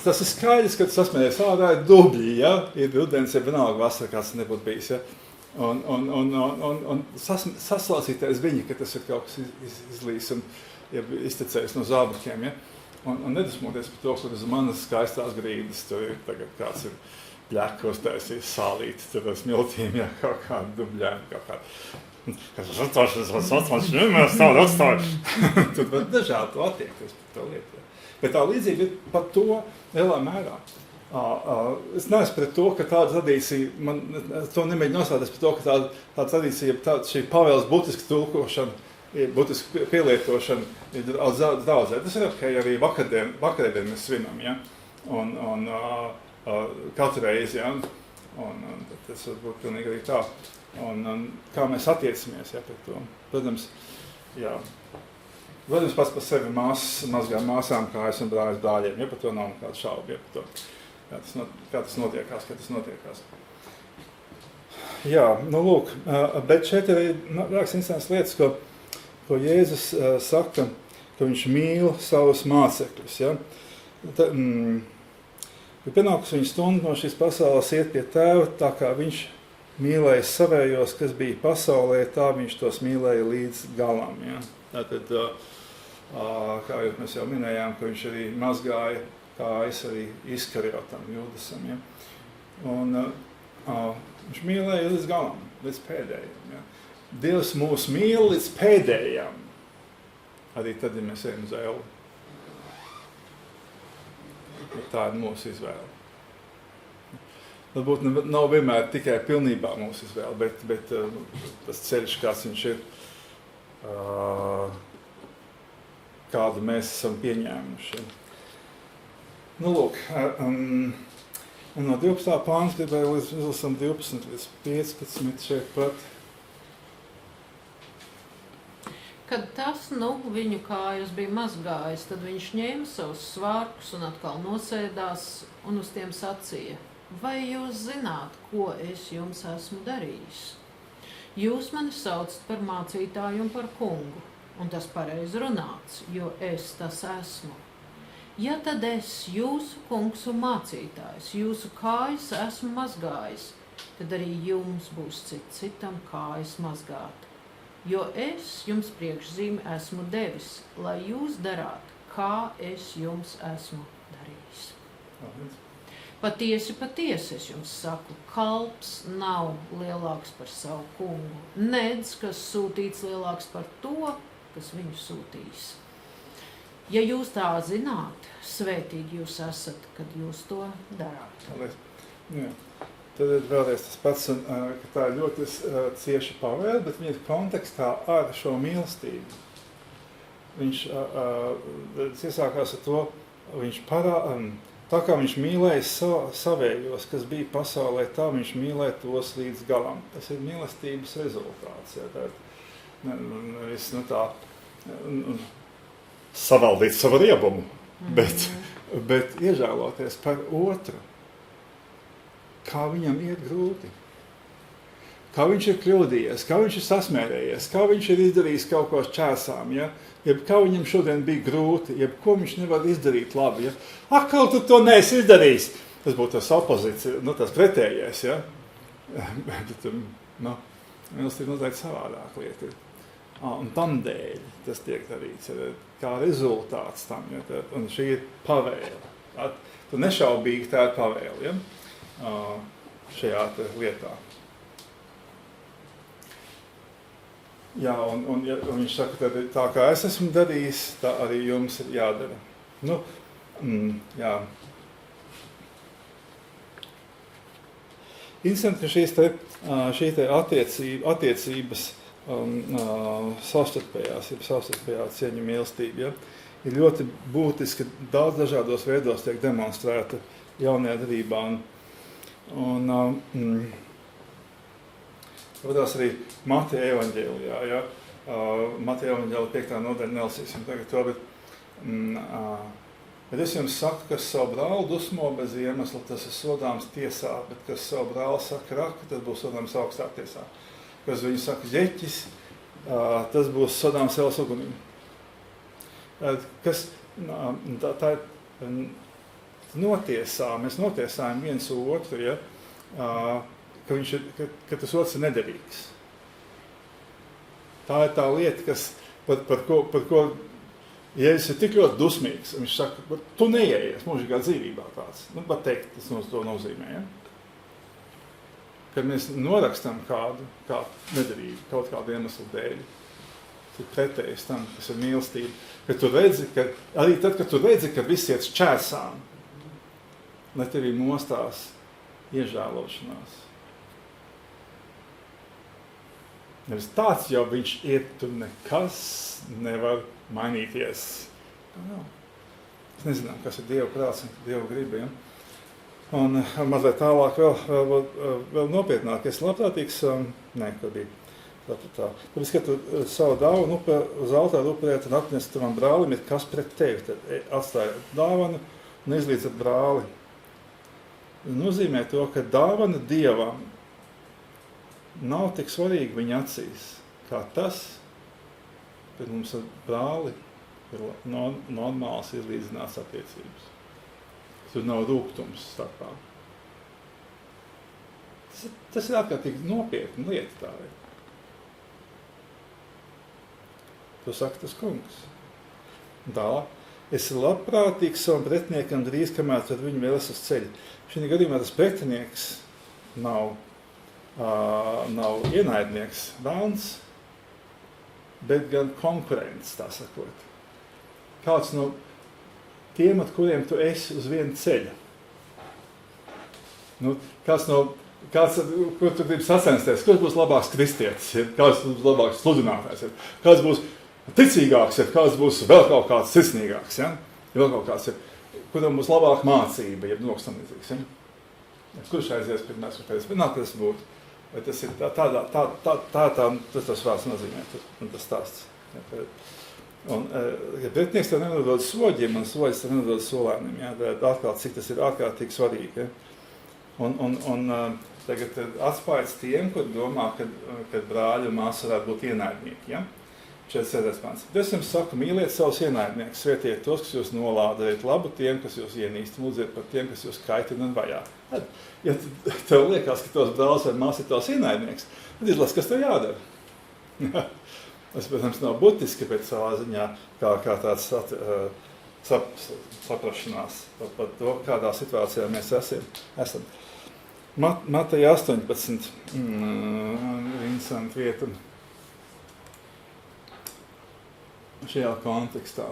tas ir skaidrs, ka tu sasmējies ārā ir dubļi, ja? Ir rudens, ja vienalga vasara, kāds nebūtu bijis, ja? Un saslācīties viņi, ka tas ir kaut kas izlīs un ja iztecējis no zābakiem, ja? Un nedusmoties par to, kur uz manas skaistās grīdas, tur ir tagad kāds ir bļeka uztaisījis sālīti, tur ar smiltīm, ja? Kaut kādu dubļēm, kaut kādu. Kad es atvaļš, nemēs tādu atstāju. Tad var dažādi attiekties par to lietu. Bet tā līdzība ir par to lielā mērā. Es neesmu pret to, ka tāda tradīcija, es to nemēģinu nosvērties par to, ka tāda tradīcija, šī pavēles būtiska tulkošana, būtiska pielietošana ir daudzē. Tas ir ok, arī vakarēdien mēs svinam, ja? Un katru reizi, ja? Un tas var būt pilnīgi arī tā. Un kā mēs attiecamies, ja, pret to. Protams, pats par sevi mazgā māsām kājas un brāļus brāļiem, ja par to nav nekāda šauba, ja par to, kā tas notiekās. Jā, lūk, bet šeit ir rāks interesants lietas, ko Jēzus saka, ka viņš mīl savus mācekļus, ja. Ir pienākusi viņa stunda no šīs pasaules iet pie tēva, tā kā viņš mīlēja savējos, kas bija pasaulē, tā viņš tos mīlēja līdz galam. Ja? Tātad, kā mēs jau minējām, ka viņš arī mazgāja kājas arī Iskariotam, Jūdasam. Ja? Un viņš mīlēja līdz galam, līdz pēdējiem. Ja? Dievs mūs mīl līdz pēdējiem. Arī tad, ja mēs ejam uz elli. Tā ir mūsu izvēle. Varbūt nav vienmēr tikai pilnībā mūsu izvēle, bet tas ceļš, kāds viņš ir, kādu mēs esam pieņēmuši. Nu, lūk, un no 12. pāns gribēju izlasam 12 līdz 15 šeit pat. Kad tas, viņu kājas bija mazgājis, tad viņš ņēma savus svārkus un atkal nosēdās un uz tiem sacīja: vai jūs zināt, ko es jums esmu darījis? Jūs mani saucat par mācītāju un par kungu, un tas pareizi runāts, jo es tas esmu. Ja tad es, jūsu kungs un mācītājs, jūsu kājas esmu mazgājis, tad arī jums būs citam kājas mazgāt. Jo es jums priekšzīmi esmu devis, lai jūs darāt, kā es jums esmu darījis. Patiesi, patiesi es jums saku, kalps nav lielāks par savu kungu, nedz, kas sūtīts lielāks par to, kas viņu sūtīs. Ja jūs tā zināt, svētīgi jūs esat, kad jūs to darāt. Jā. Tad ir vēlreiz tas pats, ka tā ir ļoti cieša pavēle, bet viņa ir kontekstā ar šo mīlestību. Viņš iesākās ar to, tā kā viņš mīlēja savējos, kas bija pasaulē, tā viņš mīlēja tos līdz galam. Tas ir mīlestības rezultāts. Ja, nevis savaldīt savu riebumu, bet iežēloties par otru. Kā viņam iet grūti, kā viņš ir kļūdījies, kā viņš ir sasmērējies, kā viņš ir izdarījis kaut ko šķērsām, ja? Jeb kā viņam šodien bija grūti, jeb ko viņš nevar izdarīt labi. Ja? Atkal tu to neesi izdarījis. Tas būtu tas opozīcija, tas pretējais. Ja? Bet, mīlestība noteikti savādāk lieta. Un tam dēļ tas tiek darīts, kā rezultāts tam. Ja? Un šī ir pavēle. Tu nešaubīgi tā ir pavēle. Ja? Šajā lietā. Jā, un viņš saka, tā kā es esmu darījis, tā arī jums ir jādara. Jā. Interesanti, ka šī attiecības savstarpējā cieņa mīlestība, ja, ir ļoti būtiski, daudz dažādos veidos tiek demonstrēta jaunajā darbībā. Vadās arī Mateja evaņģēlijā. Ja? Mateja evaņģēlijā 5. nodaļa nelasīsim tagad to, bet es jums saku, kas savu brāli dusmo bez iemesla, tas ir sodāms tiesā, bet kas savu brāli saka raka, tas būs sodāms augstā tiesā. Kas viņu saka ģeķis, tas būs sodāms elas ugunī. Tā ir notiesā, mēs notiesājam viens otru, ja, ka tas otrs ir nederīgs. Tā ir tā lieta, par ko Jēzus ir tik ļoti dusmīgs. Viņš saka, tu neieies mūžīgā dzīvībā tāds. Pat teikt, tas to nozīmē. Ja? Kad mēs norakstam kādu nederīgu, kaut kādu iemeslu dēļ, tas ir pretējs tam, kas ir mīlestība. Kad tu redzi, arī tad, kad tu redzi, ka viss iet šķērsām, lai tevī mostās iežēlošanās. Nevis tāds jau viņš iet, tur nekas nevar mainīties. Es nezinām, kas ir Dieva prāts un Dieva griba. Ja? Un mazliet tālāk vēl nopietnāk. Es labprātīgs, ko bija. Tāpēc, ka tu savu dāvanu uz altāru upurēt un atnest tavam brālim, ir kas pret tevi. Tad atstāja dāvanu un izlīdz ar brāli. Nozīmē to, ka dāvana Dievam nav tik svarīga viņa acīs, kā tas, kad mums ar brāli ir normāls izlīdzināts attiecības. Tur nav rūgtums starpā. Tas ir ārkārtīgi nopietna lieta tā ir. To saka tas kungs. Tālāk. Es labprātīgs savam pretiniekam drīz, kamēr tad viņu vēl es uz ceļu. Šī gadījumā tas pretinieks nav ienaidnieks, velns, bet gan konkurents, tā sakot. Kāds no tiem, ar kuriem tu esi uz viena ceļa. Kāds, kur tu gribi sacensties, kurš būs labāks kristietis, kāds būs labāks sludinātājs, kāds būs ticīgāks, kāds būs vēl kaut kāds sirsnīgāks, ja? Vēl kaut kāds ir. kuram būs labāka mācība, jeb noksamīdzīgs. Ja? Kurš aizies pirmais un pēc? Nav, kas būtu. Vai tas ir tas vārds nozīmē, un tas stāsts. Ja? Un, ja pretinieks tev nenodod soģiem, un soģis tev nenodod solēnim, ja? Atklāt, cik tas ir ārkārtīgi svarīgi. Ja? Un tagad atspējas tiem, kur domā, ka brāļi un māsa varētu būt ienaidnieki. Ja? 47. pants. Es jums saku, mīliet savus ienaidniekus, svētiet tos, kas jūs nolāda, dariet labu tiem, kas jūs ienīst, lūdziet par tiem, kas jūs kaitina un vajā. Ja tev liekas, ka tos brālis vai māsa ir tavs ienaidnieks, tad izlas, kas tev jādara. Tas, protams, nav būtiski, bet savā ziņā kā tāds saprašanās par to, kādā situācijā mēs esam. Mateja 18. Interesanti vieta. Šajā kontekstā.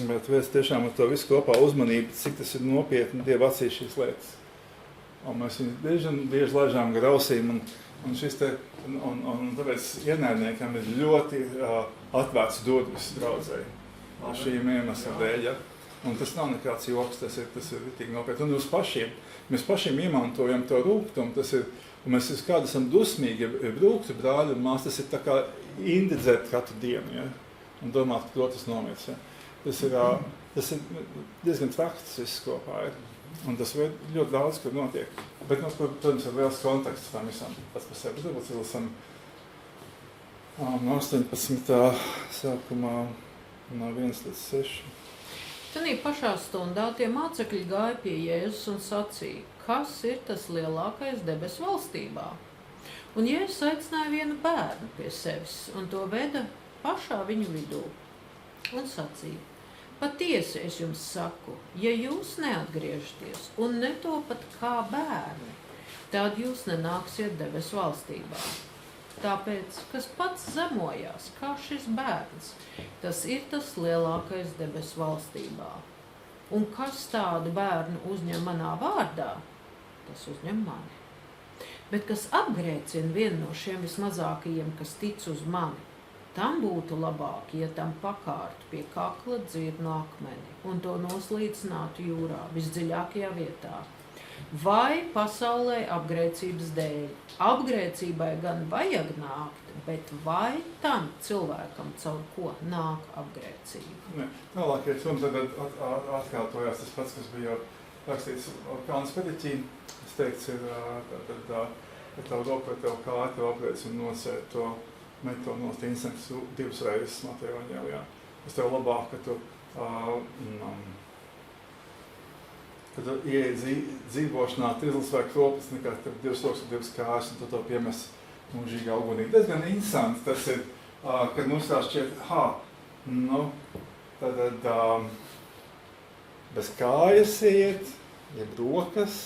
Bet vērst tiešām ar to visu kopā uzmanību, cik tas ir nopietni Dieva acīs šīs lietas. Un mēs viņus bieži laižām gar ausīm, un tāpēc ienaidniekam ir ļoti atvērts durvis draudzēji. Šīm iemeslu dēļ, ja? Un tas nav nekāds joks, tas ir tik nopietni. Un mēs pašiem iemantojam to rūgtumu, tas ir. Un mēs kādi esam dusmīgi, ja brūktu brāļi un mās, tas ir tā kā indidzēt katru dienu, ja? Un domāt, ka tas nomirs. Ja? Tas ir diezgan traks, tas viss kopā ir. Un tas ļoti daudz, kur notiek. Bet, protams, ir liels konteksts tam visam pats par sevi. Varbūt esam no 18. sākumā no 1 līdz 6. Tanī pašā stundā tie mācekļi gāja pie Jēzus un sacīja, kas ir tas lielākais debesu valstībā. Un Jēzus aicināja vienu bērnu pie sevis un to veda pašā viņu vidū un sacīja, patiesi es jums saku, ja jūs neatgriežaties un netopat kā bērni, tad jūs nenāksiet debesu valstībā. Tāpēc, kas pats zemojās, kā šis bērns, tas ir tas lielākais debesu valstībā. Un kas tādu bērnu uzņem manā vārdā, tas uzņem mani. Bet kas apgrēcina vienu no šiem vismazākajiem, kas tic uz mani, tam būtu labāk, ja tam pakārtu pie kakla dzirnu akmeni un to noslīcinātu jūrā, visdziļākajā vietā. Vai pasaulē apgrēcības dēļ. Apgrēcībai gan vajag nākt, bet vai tam cilvēkam caur ko nāk apgrēcība? Tālākais un tad atkārtojās tas pats, kas bija rakstīts Kalnas pediķī. Es teikts ir, ka tavu roku vai tavu kāju, tavu apgrēci un nosēt to meto nost instants 2 reizes Mateja evaņģēlijā. Es tev labāk, ka tu kad tu ieeji dzīvošanā, trizlis vai kroplis, nekā tev 2 rokas un 2 kājas, un tu to piemes mūžīgi augunīgi. Tas gan interesanti, tas ir, kad mums tā šķiet, tad bez kājas iet, jeb rokas,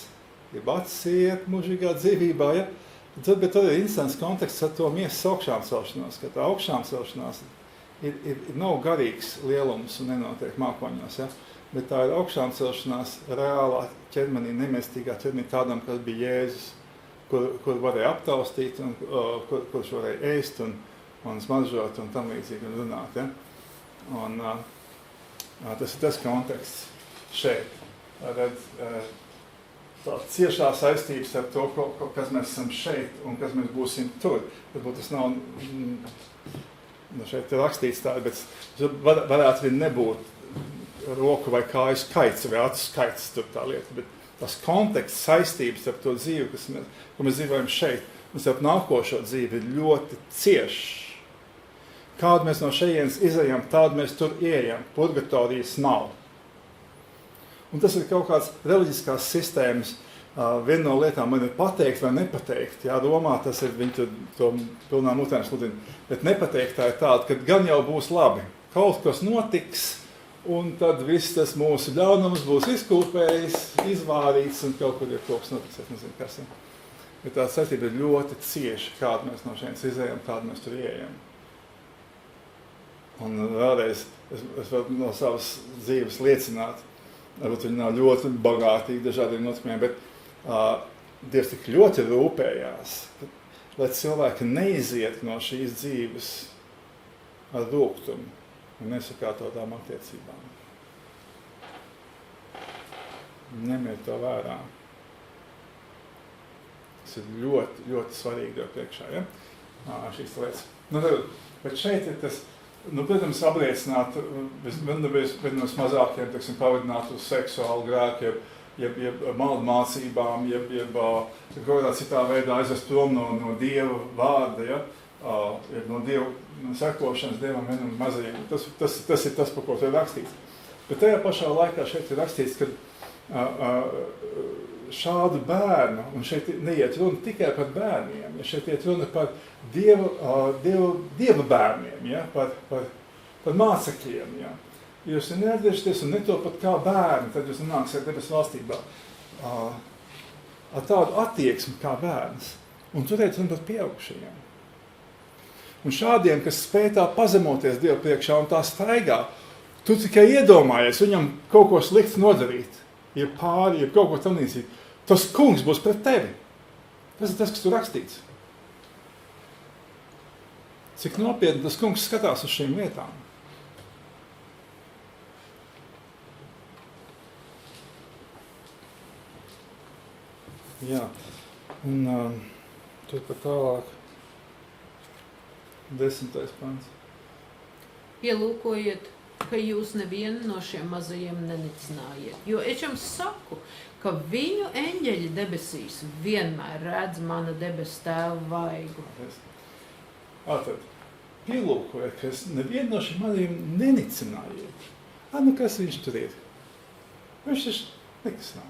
jeb acis iet mūžīgā dzīvībā, ja? Bet tad ir interesants konteksts ar to miesas augšām celšanos, ka tā augšām celšanās nav garīgs lielums un nenotiek mākoņos, ja? Bet tā ir augšām celšanās reālā ķermenī, nemestīgā ķermenī tādam, kas bija Jēzus, kur varēja aptaustīt, un kurš varēja ēst un smaržot un tam līdzīgi un runāt. Ja? Un tas ir tas konteksts šeit. Tā ciešā saistības ar to, kas mēs esam šeit un kas mēs būsim tur. Varbūt tas nav šeit rakstīts tā, bet varētu arī nebūt roku vai kāju skaits vai acu skaits tur tā lieta, bet tas konteksts saistības ar to dzīvi, ko mēs dzīvojam šeit, un ar nākošo dzīvi ir ļoti ciešs. Kādu mēs no šejienes izejam, tādu mēs tur ieejam. Purgatorijas nav. Un tas ir kaut kāds reliģiskās sistēmas. Viena no lietām man ir pateikt vai nepateikt. Jā, Romā tas ir, viņi to pilnā mutēm sludina. Bet nepateiktā ir tāda, ka gan jau būs labi. Kaut kas notiks, un tad viss tas mūsu ļaunums būs izkūpējis, izvārīts, un kaut kur ir kaut kas notiks. Es nezinu, kas ir. Bet tā saistība ir ļoti cieša, kādu mēs no šeit izejam, kādu mēs tur ieejam. Un vēlreiz es varu no savas dzīves liecināt, varbūt viņi nav ļoti bagātīgi dažādiem notikumiem, bet Dievs tik ļoti rūpējās, lai cilvēki neiziet no šīs dzīves ar rūgtumu. un nesakārtotām attiecībām. Ņemiet to vērā. Tas ir ļoti, ļoti svarīgi Dievu priekšā, ja? Šīs lietas. Bet šeit ir tas, protams, apliecināt, vienos mazākiem, pavadināt uz seksuālu grēku, jeb maldmācībām, jeb kādā citā veidā aizvest prom no Dieva vārda, ja? Jeb no Dieva sekošanas Dievam vienam mazajiem. Tas ir tas, par ko te ir rakstīts. Bet tajā pašā laikā šeit ir rakstīts, ka šādu bērnu, un šeit neiet runa tikai par bērniem, ja šeit iet runa par Dieva bērniem, ja? par mācekļiem. Ja? Ja jūs neatgriežaties un netopat kā bērni, tad jūs nonāksiet debesu valstībā. Ar tādu attieksmi kā bērns. Un tur iet runa par pieaugušajiem. Un šādiem, kas spēj tā pazemoties Dievu priekšā un tā staigā, tu tikai iedomājies viņam kaut ko slikti nodarīt. Ja pāri, ja kaut ko tam līdzīgi, tas kungs būs pret tevi. Tas ir tas, kas tur rakstīts. Cik nopietni tas kungs skatās uz šīm lietām. Jā, un tur pat tālāk 10. pants. Ielūkojiet, ka jūs nevienu no šiem mazajiem nenicinājiet. Jo es jums saku, ka viņu eņģeļi debesīs vienmēr redz mana debesu tēva vaigu. Tad pielūkojiet, ka es nevienu no šiem mazajiem nenicinājiet. Kas viņš tur ir? Viņš taču nekas nav.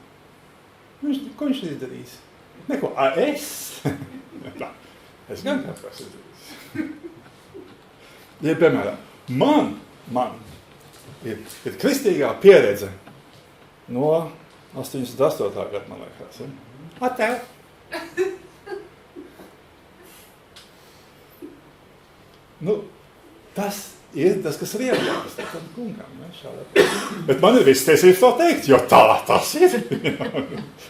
Ko viņš ir izdarījis? Neko. Es? Es gan kaut kas izdarījis. Ja, piemēram, man ir kristīgā pieredze no 88. gada, man liekas. Ja? Tev? Tas ir tas, kas ir ievērts tam kungam. Ja? Bet man ir viss tiesības to teikt, jo tā tas ir.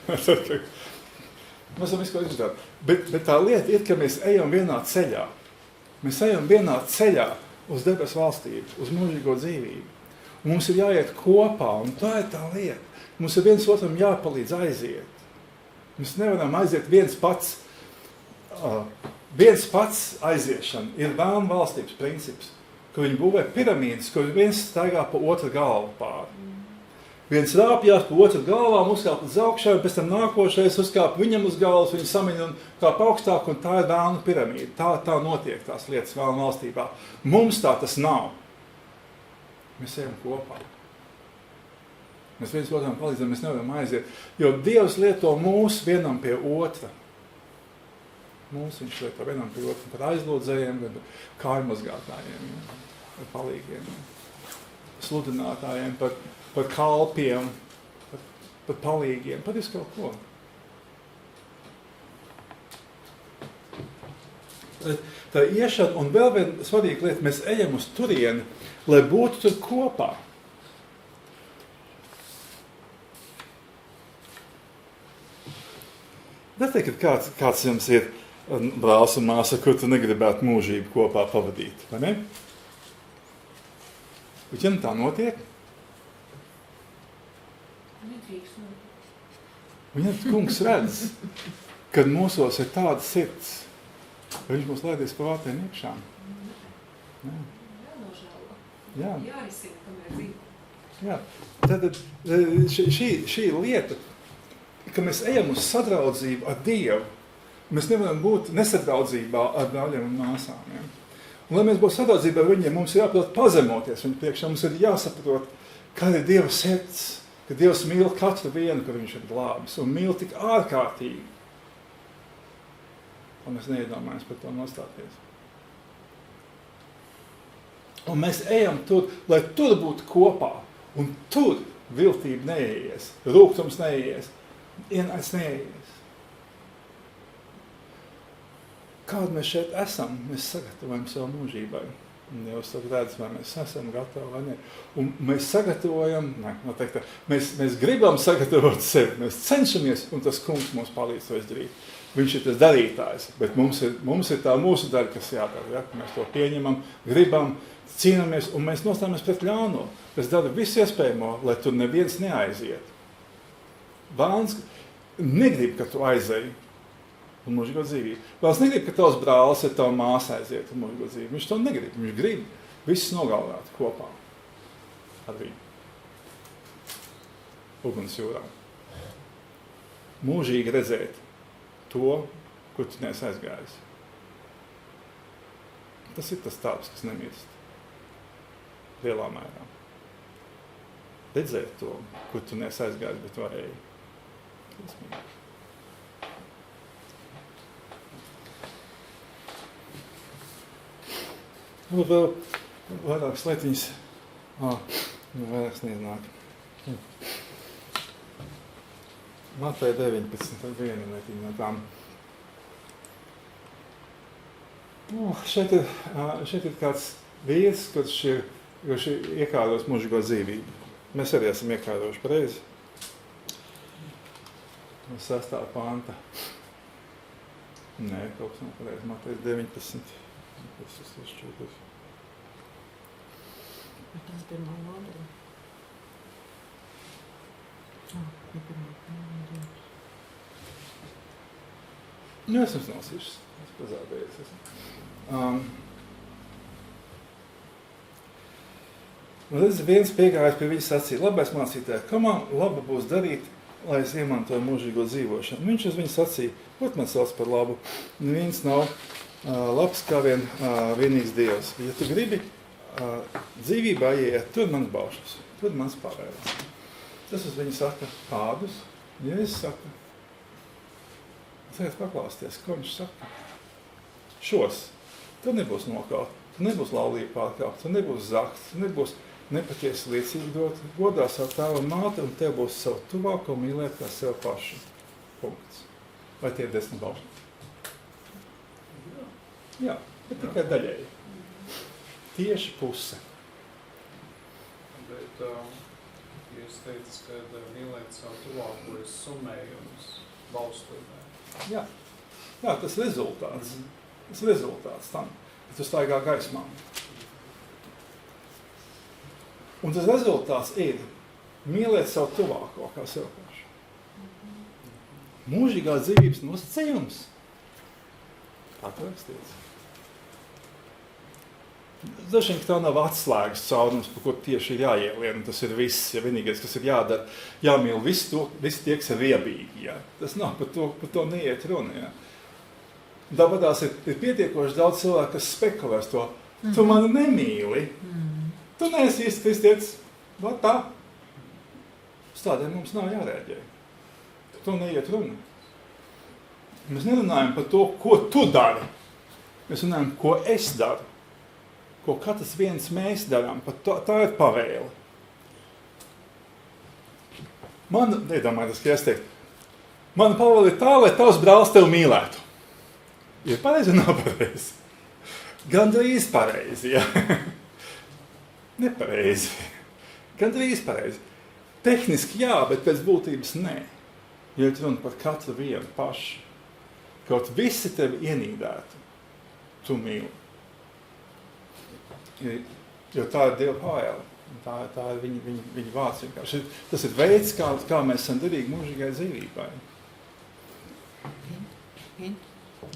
Mēs varam visu ko izdarīt. Bet tā lieta ir, ka mēs ejam vienā ceļā. Mēs ejam vienā ceļā uz debesu valstību, uz mūžīgo dzīvību. Un mums ir jāiet kopā, un tā ir tā lieta. Mums ir viens otram jāpalīdz aiziet. Mēs nevaram aiziet viens pats. Viens pats aiziešana ir vēlna valstības princips, ka viņi būvē piramīdas, kur viens staigā pa otru galvu pāri. Viens rāpjās pa otru galvām, uzkāp uz augšā, un pēc tam nākošais uzkāp viņam uz galvas, viņu samina un kāp augstāk, un tā ir vēlna piramīda. Tā notiek tās lietas vēlna valstībā. Mums tā tas nav. Mēs ejam kopā. Mēs viens otram palīdzam, mēs nevaram aiziet, jo Dievs lieto mūs vienam pie otra. Mūs viņš lieto vienam pie otra par aizlūdzējiem, par kājmazgātājiem, par palīgiem, sludinātājiem, par kalpiem, par palīgiem, par visu kaut ko. Tā iešana, un vēl viena svarīga lieta, mēs ejam uz turieni, lai būtu tur kopā. Neteikt, ka kāds jums ir brālis un māsa, kur tu negribētu mūžību kopā pavadīt, vai ne? Bet ja tā notiek, viņa kungs redz, kad mūsos ir tāda sirds, ka viņš mūs laidīs pa vārtiem iekšā. Jā. Jārisina, kamēr dzīvo. Jā. Tad šī lieta, ka mēs ejam uz sadraudzību ar Dievu, mēs nevaram būt nesadraudzībā ar brāļiem un māsām. Ja? Un, lai mēs būtu sadraudzībā ar viņiem, mums ir jāprot pazemoties viņu priekšā, mums ir jāsaprot, kāda ir Dieva sirds, ka Dievs mīl katru vienu, kad viņš ir glābis, un mīl tik ārkārtīgi. Un mēs neiedomājamies par to nostāties. Un mēs ejam tur, lai tur būtu kopā, un tur viltība neieies, rūgtums neieies, ienaidis neieies. Kādu mēs šeit esam, mēs sagatavojam savu mūžībai. Un Dievs redz, vai mēs esam gatavi vai ne. Un mēs sagatavojam, mēs gribam sagatavot sevi, mēs cenšamies, un tas kungs mums palīdz to izdarīt. Viņš ir tas darītājs, bet mums ir tā mūsu daļa, kas jādara. Ja? Mēs to pieņemam, gribam, cīnāmies, un mēs nostājamies pret ļauno. Es daru visu iespējamo, lai tur neviens neaiziet. Bērns negrib, ka tu aizēji un mūžīgo dzīvību. Bērns negrib, ka tavs brālis ir tava māsa aiziet un mūžīgo dzīvību. Viņš to negrib. Viņš grib visus nogalvāt kopā ar viņu. Uguns jūrā. Mūžīgi redzēt to, kur tu neesi aizgājis. Tas ir tas tāps, kas nemirst. Lielā mērā. Redzēt to, kur tu neesi aizgājis, bet varēji. Vēl vairākas lietiņas. Vairākas neiznāk. Mateja 19, tad viena lietiņa no tām. Šeit ir kāds vīrs, kurš ir iekāros mūžīgo dzīvību. Mēs arī esam iekārojuši pareizi. No 6. panta. Nē, kaut kas nav pareizi. Mateja 19. Bet tā ir pirmā nodaļa. Nu, es jums nosīšu. Es pazādējies. Redz, viens piegājās pie viņa sacīja, labais mācītāji, kā man laba būs darīt, lai es iemantoju mūžīgo dzīvošanu. Viņš uz viņu sacīja, ko man sauc par labu? Neviens nav labs kā vienīgs Dievs. Ja tu gribi dzīvībā ieiet, tur mans baušas, tur mans pārējas. Tas uz viņu saka kādus, ja es saku. Tagad paklausties, ko viņš saka. Šos. Tur nebūs nokaut, tur nebūs laulība pārkāpt, tur nebūs zakt, tur nebūs nepatiesi liecīgi dot. Godā savu tēvu un māti, un tev būs savu tuvāko mīlēt kā sev pašu. Punkts. Vai tie ir 10 baušas? Jā, bet tikai daļēji. Tieši puse. Bet, jūs teicat, ka mīlēt savu tuvāko ir summējums balstojumā. Jā, tas rezultāts. Tas rezultāts tam, ka tu staigā gaismā. Un tas rezultāts ir mīlēt savu tuvāko kā sev pašu. Mūžīgā dzīvības nosacījums. Tā rakstīts. Dažiem, ka tā nav atslēgas caurums, par ko tieši ir jāielien, tas ir viss, ja vienīgais, kas ir jādara, jāmīl visi tie, kas ir riebīgi, ja. Tas nav, par to neiet runa, ja. Tāpatās ir pietiekoši daudz cilvēku, kas spekulēs to, tu mani nemīli, tu neesi īsti kristietis, vai tā? Uz tādiem mums nav jārēģē. To neiet runa. Mēs nerunājam par to, ko tu dari. Mēs runājam, ko es daru. Ko katrs viens mēs darām, tā ir pavēle. Man, nedomājies, ka es teiktu, mana pavēle ir tā, lai tavs brālis tevi mīlētu. Ir pareizi un nav pareizi? Gandrīz pareizi, ja? Nepareizi. Gandrīz pareizi. Tehniski jā, bet pēc būtības nē. Ja runa par katru vienu pašu. Kaut visi tevi ienīdētu, tu mīli. Jo tā ir Dieva pavēle. Tā ir viņa vārds vienkārši. Tas ir veids, kā mēs esam derīgi mūžīgai dzīvībai.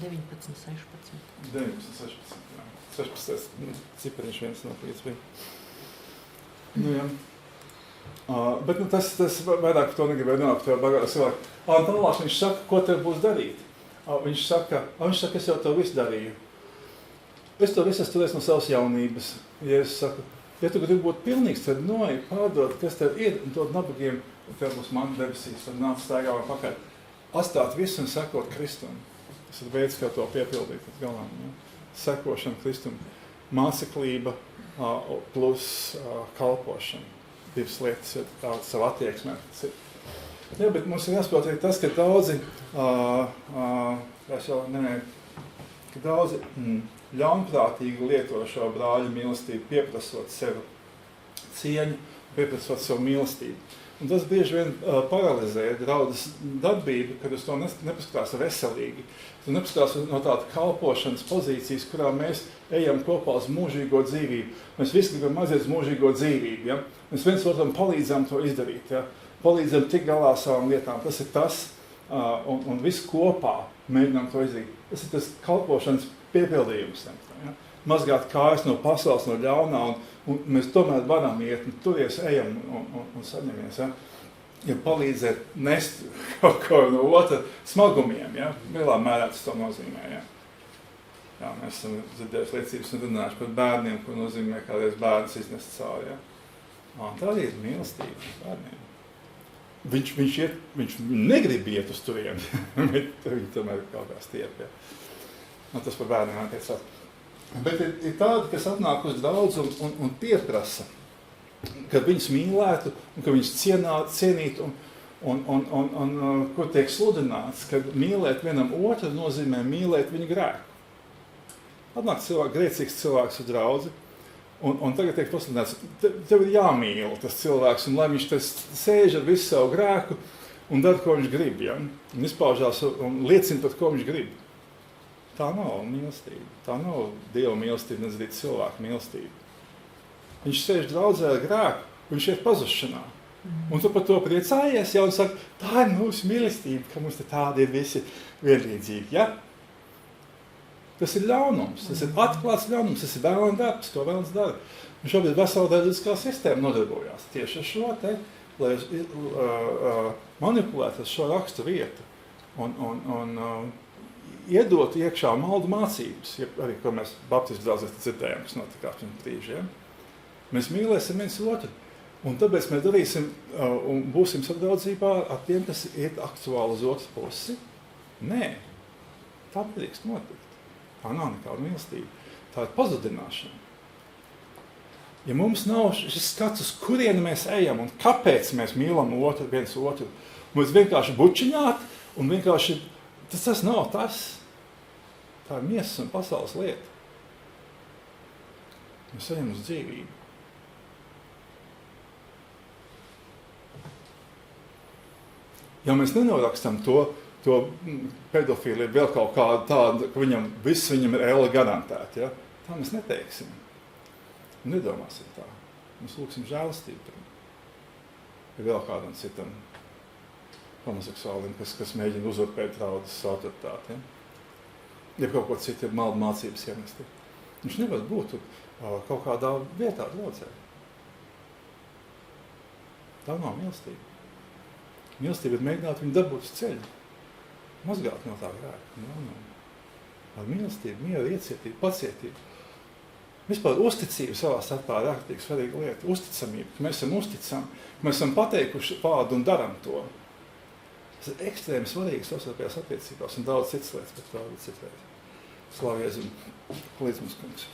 19, 16. 19, 16. Jā. 16. Cipariņš viens no 5 bija. Nu, jā. Bet tas vairāk par to negribēja runāt, par tev bagātu cilvēku. Tālāk viņš saka, ko tev būs darīt. Viņš saka, es jau to visu darīju. Es to visu turēs no savas jaunības. Ja es saku, ja tu gribi būt pilnīgs, tad noej pārdod, kas tev ir, un dod nabagiem, un tev būs manna debesīs, tad nāc staigā vai pakaļ. Atstāt visu un sekot Kristum. Tas ir veids, kā to piepildīt. Galām, ja? Sekošana Kristum. Māceklība plus kalpošana. Divas lietas ir tāda savu attieksmē. Jā, bet mums ir jāsaprot arī tas, ka daudzi, ļaunprātīgi lieto šo brāļu mīlestību, pieprasot sev cieņu, pieprasot savu mīlestību. Un tas bieži vien paralizē draudzes darbību, kad uz to nepaskatās veselīgi. Tu nepaskatās no tāda kalpošanas pozīcijas, kurā mēs ejam kopā uz mūžīgo dzīvību. Mēs visi gribam aiziet uz mūžīgo dzīvību. Ja? Mēs viens otram palīdzam to izdarīt. Ja? Palīdzam tik galā savām lietām. Tas ir tas, un viss kopā mēģinām to izdarīt. Tas ir tas kalpošanas piepildījums. Ja? Mazgāt kājas no pasaules, no ļaunā, un mēs tomēr varam iet, un turies ejam un saņemies. Ja? Ja palīdzēt nest kaut ko no otra smagumiem, ja? Lielā mērā tas to nozīmē. Ja? Jā, mēs esam dzirdējuši liecības un runājuši par bērniem, ko nozīmē kādreiz bērns iznest cauri. Ja? Tā arī ir mīlestība bērniem. Viņš negrib iet uz turieni, bet viņi tomēr kaut kā stiep. Ja? Tas par bērniem attiecās. Bet ir tādi, kas atnāk uz draudzi un pieprasa, ka viņus mīlētu un ka viņus cienītu un kur tiek sludināts, ka mīlēt vienam otru nozīmē mīlēt viņu grēku. Atnāk grēcīgs cilvēks uz draudzi un tagad tiek pasludināts, tev ir jāmīl tas cilvēks un lai viņš sēž ar visu savu grēku un dara, ko viņš grib, ja? Un izpaužās un liecina par ko viņš grib. Tā nav mīlestība. Tā nav Dieva mīlestība, nezinu, cilvēku mīlestība. Viņš sēž draudzē ar grēku, viņš iet pazušanā. Un tu par to priecājies, ja, un saka, tā ir mūsu mīlestība, ka mums tādi ir visi vienlīdzīgi. Ja? Tas ir ļaunums, tas ir atklāts ļaunums, tas ir vēlna darbs, ko vēlns dara. Un šobrīd vesela daļiskā sistēma nodarbojās tieši ar šo te, lai manipulētu ar šo rakstu vietu. Un iedot iekšā maldu mācības, arī, ko mēs baptistu draudzēs dzirdējām, kas notikās pirms brīžiem. Mēs mīlēsim viens otru, un tāpēc mēs darīsim un būsim sadraudzībā ar tiem, kas iet aktuāli uz otru pusi. Nē, tā nedrīkst notikt. Tā nav nekāda mīlestība. Tā ir pazudināšana. Ja mums nav šis skats, uz kurieni mēs ejam un kāpēc mēs mīlam viens otru, mēs vienkārši bučiņāt un vienkārši tas nav tas. Tā ir miesas un pasaules lieta. Mēs ejam uz dzīvību. Ja mēs nenorakstam to pedofīliju vēl kaut kādu tādu, ka viss viņam ir ēle garantēti, ja? Tā mēs neteiksim. Nedomāsim tā. Mēs lūksim žēlastību. Ir vēl kādam citam homoseksuālim, kas mēģina uzurpēt draudzes autoritāti. Ja? Ja kaut ko citu ir maldu mācības iemesti. Viņš nevar būt kaut kādā vietā draudzē. Tā nav mīlestība. Mīlestība ir mēģināt viņu dabūt uz ceļu. Mazgāt no tā grēka. Ar mīlestību, mieru, iecietību, pacietību. Vispār uzticība savā starpā ir ārkārtīgi svarīga lieta. Uzticamība, ka mēs esam uzticami, ka mēs esam pateikuši vārdu un daram to. Tas ir ekstrēmi svarīgs savstarpējās attiecībās un daudz citas lietas, bet daudz citreiz. Slavu Jēzum, palīdz mums, kungs.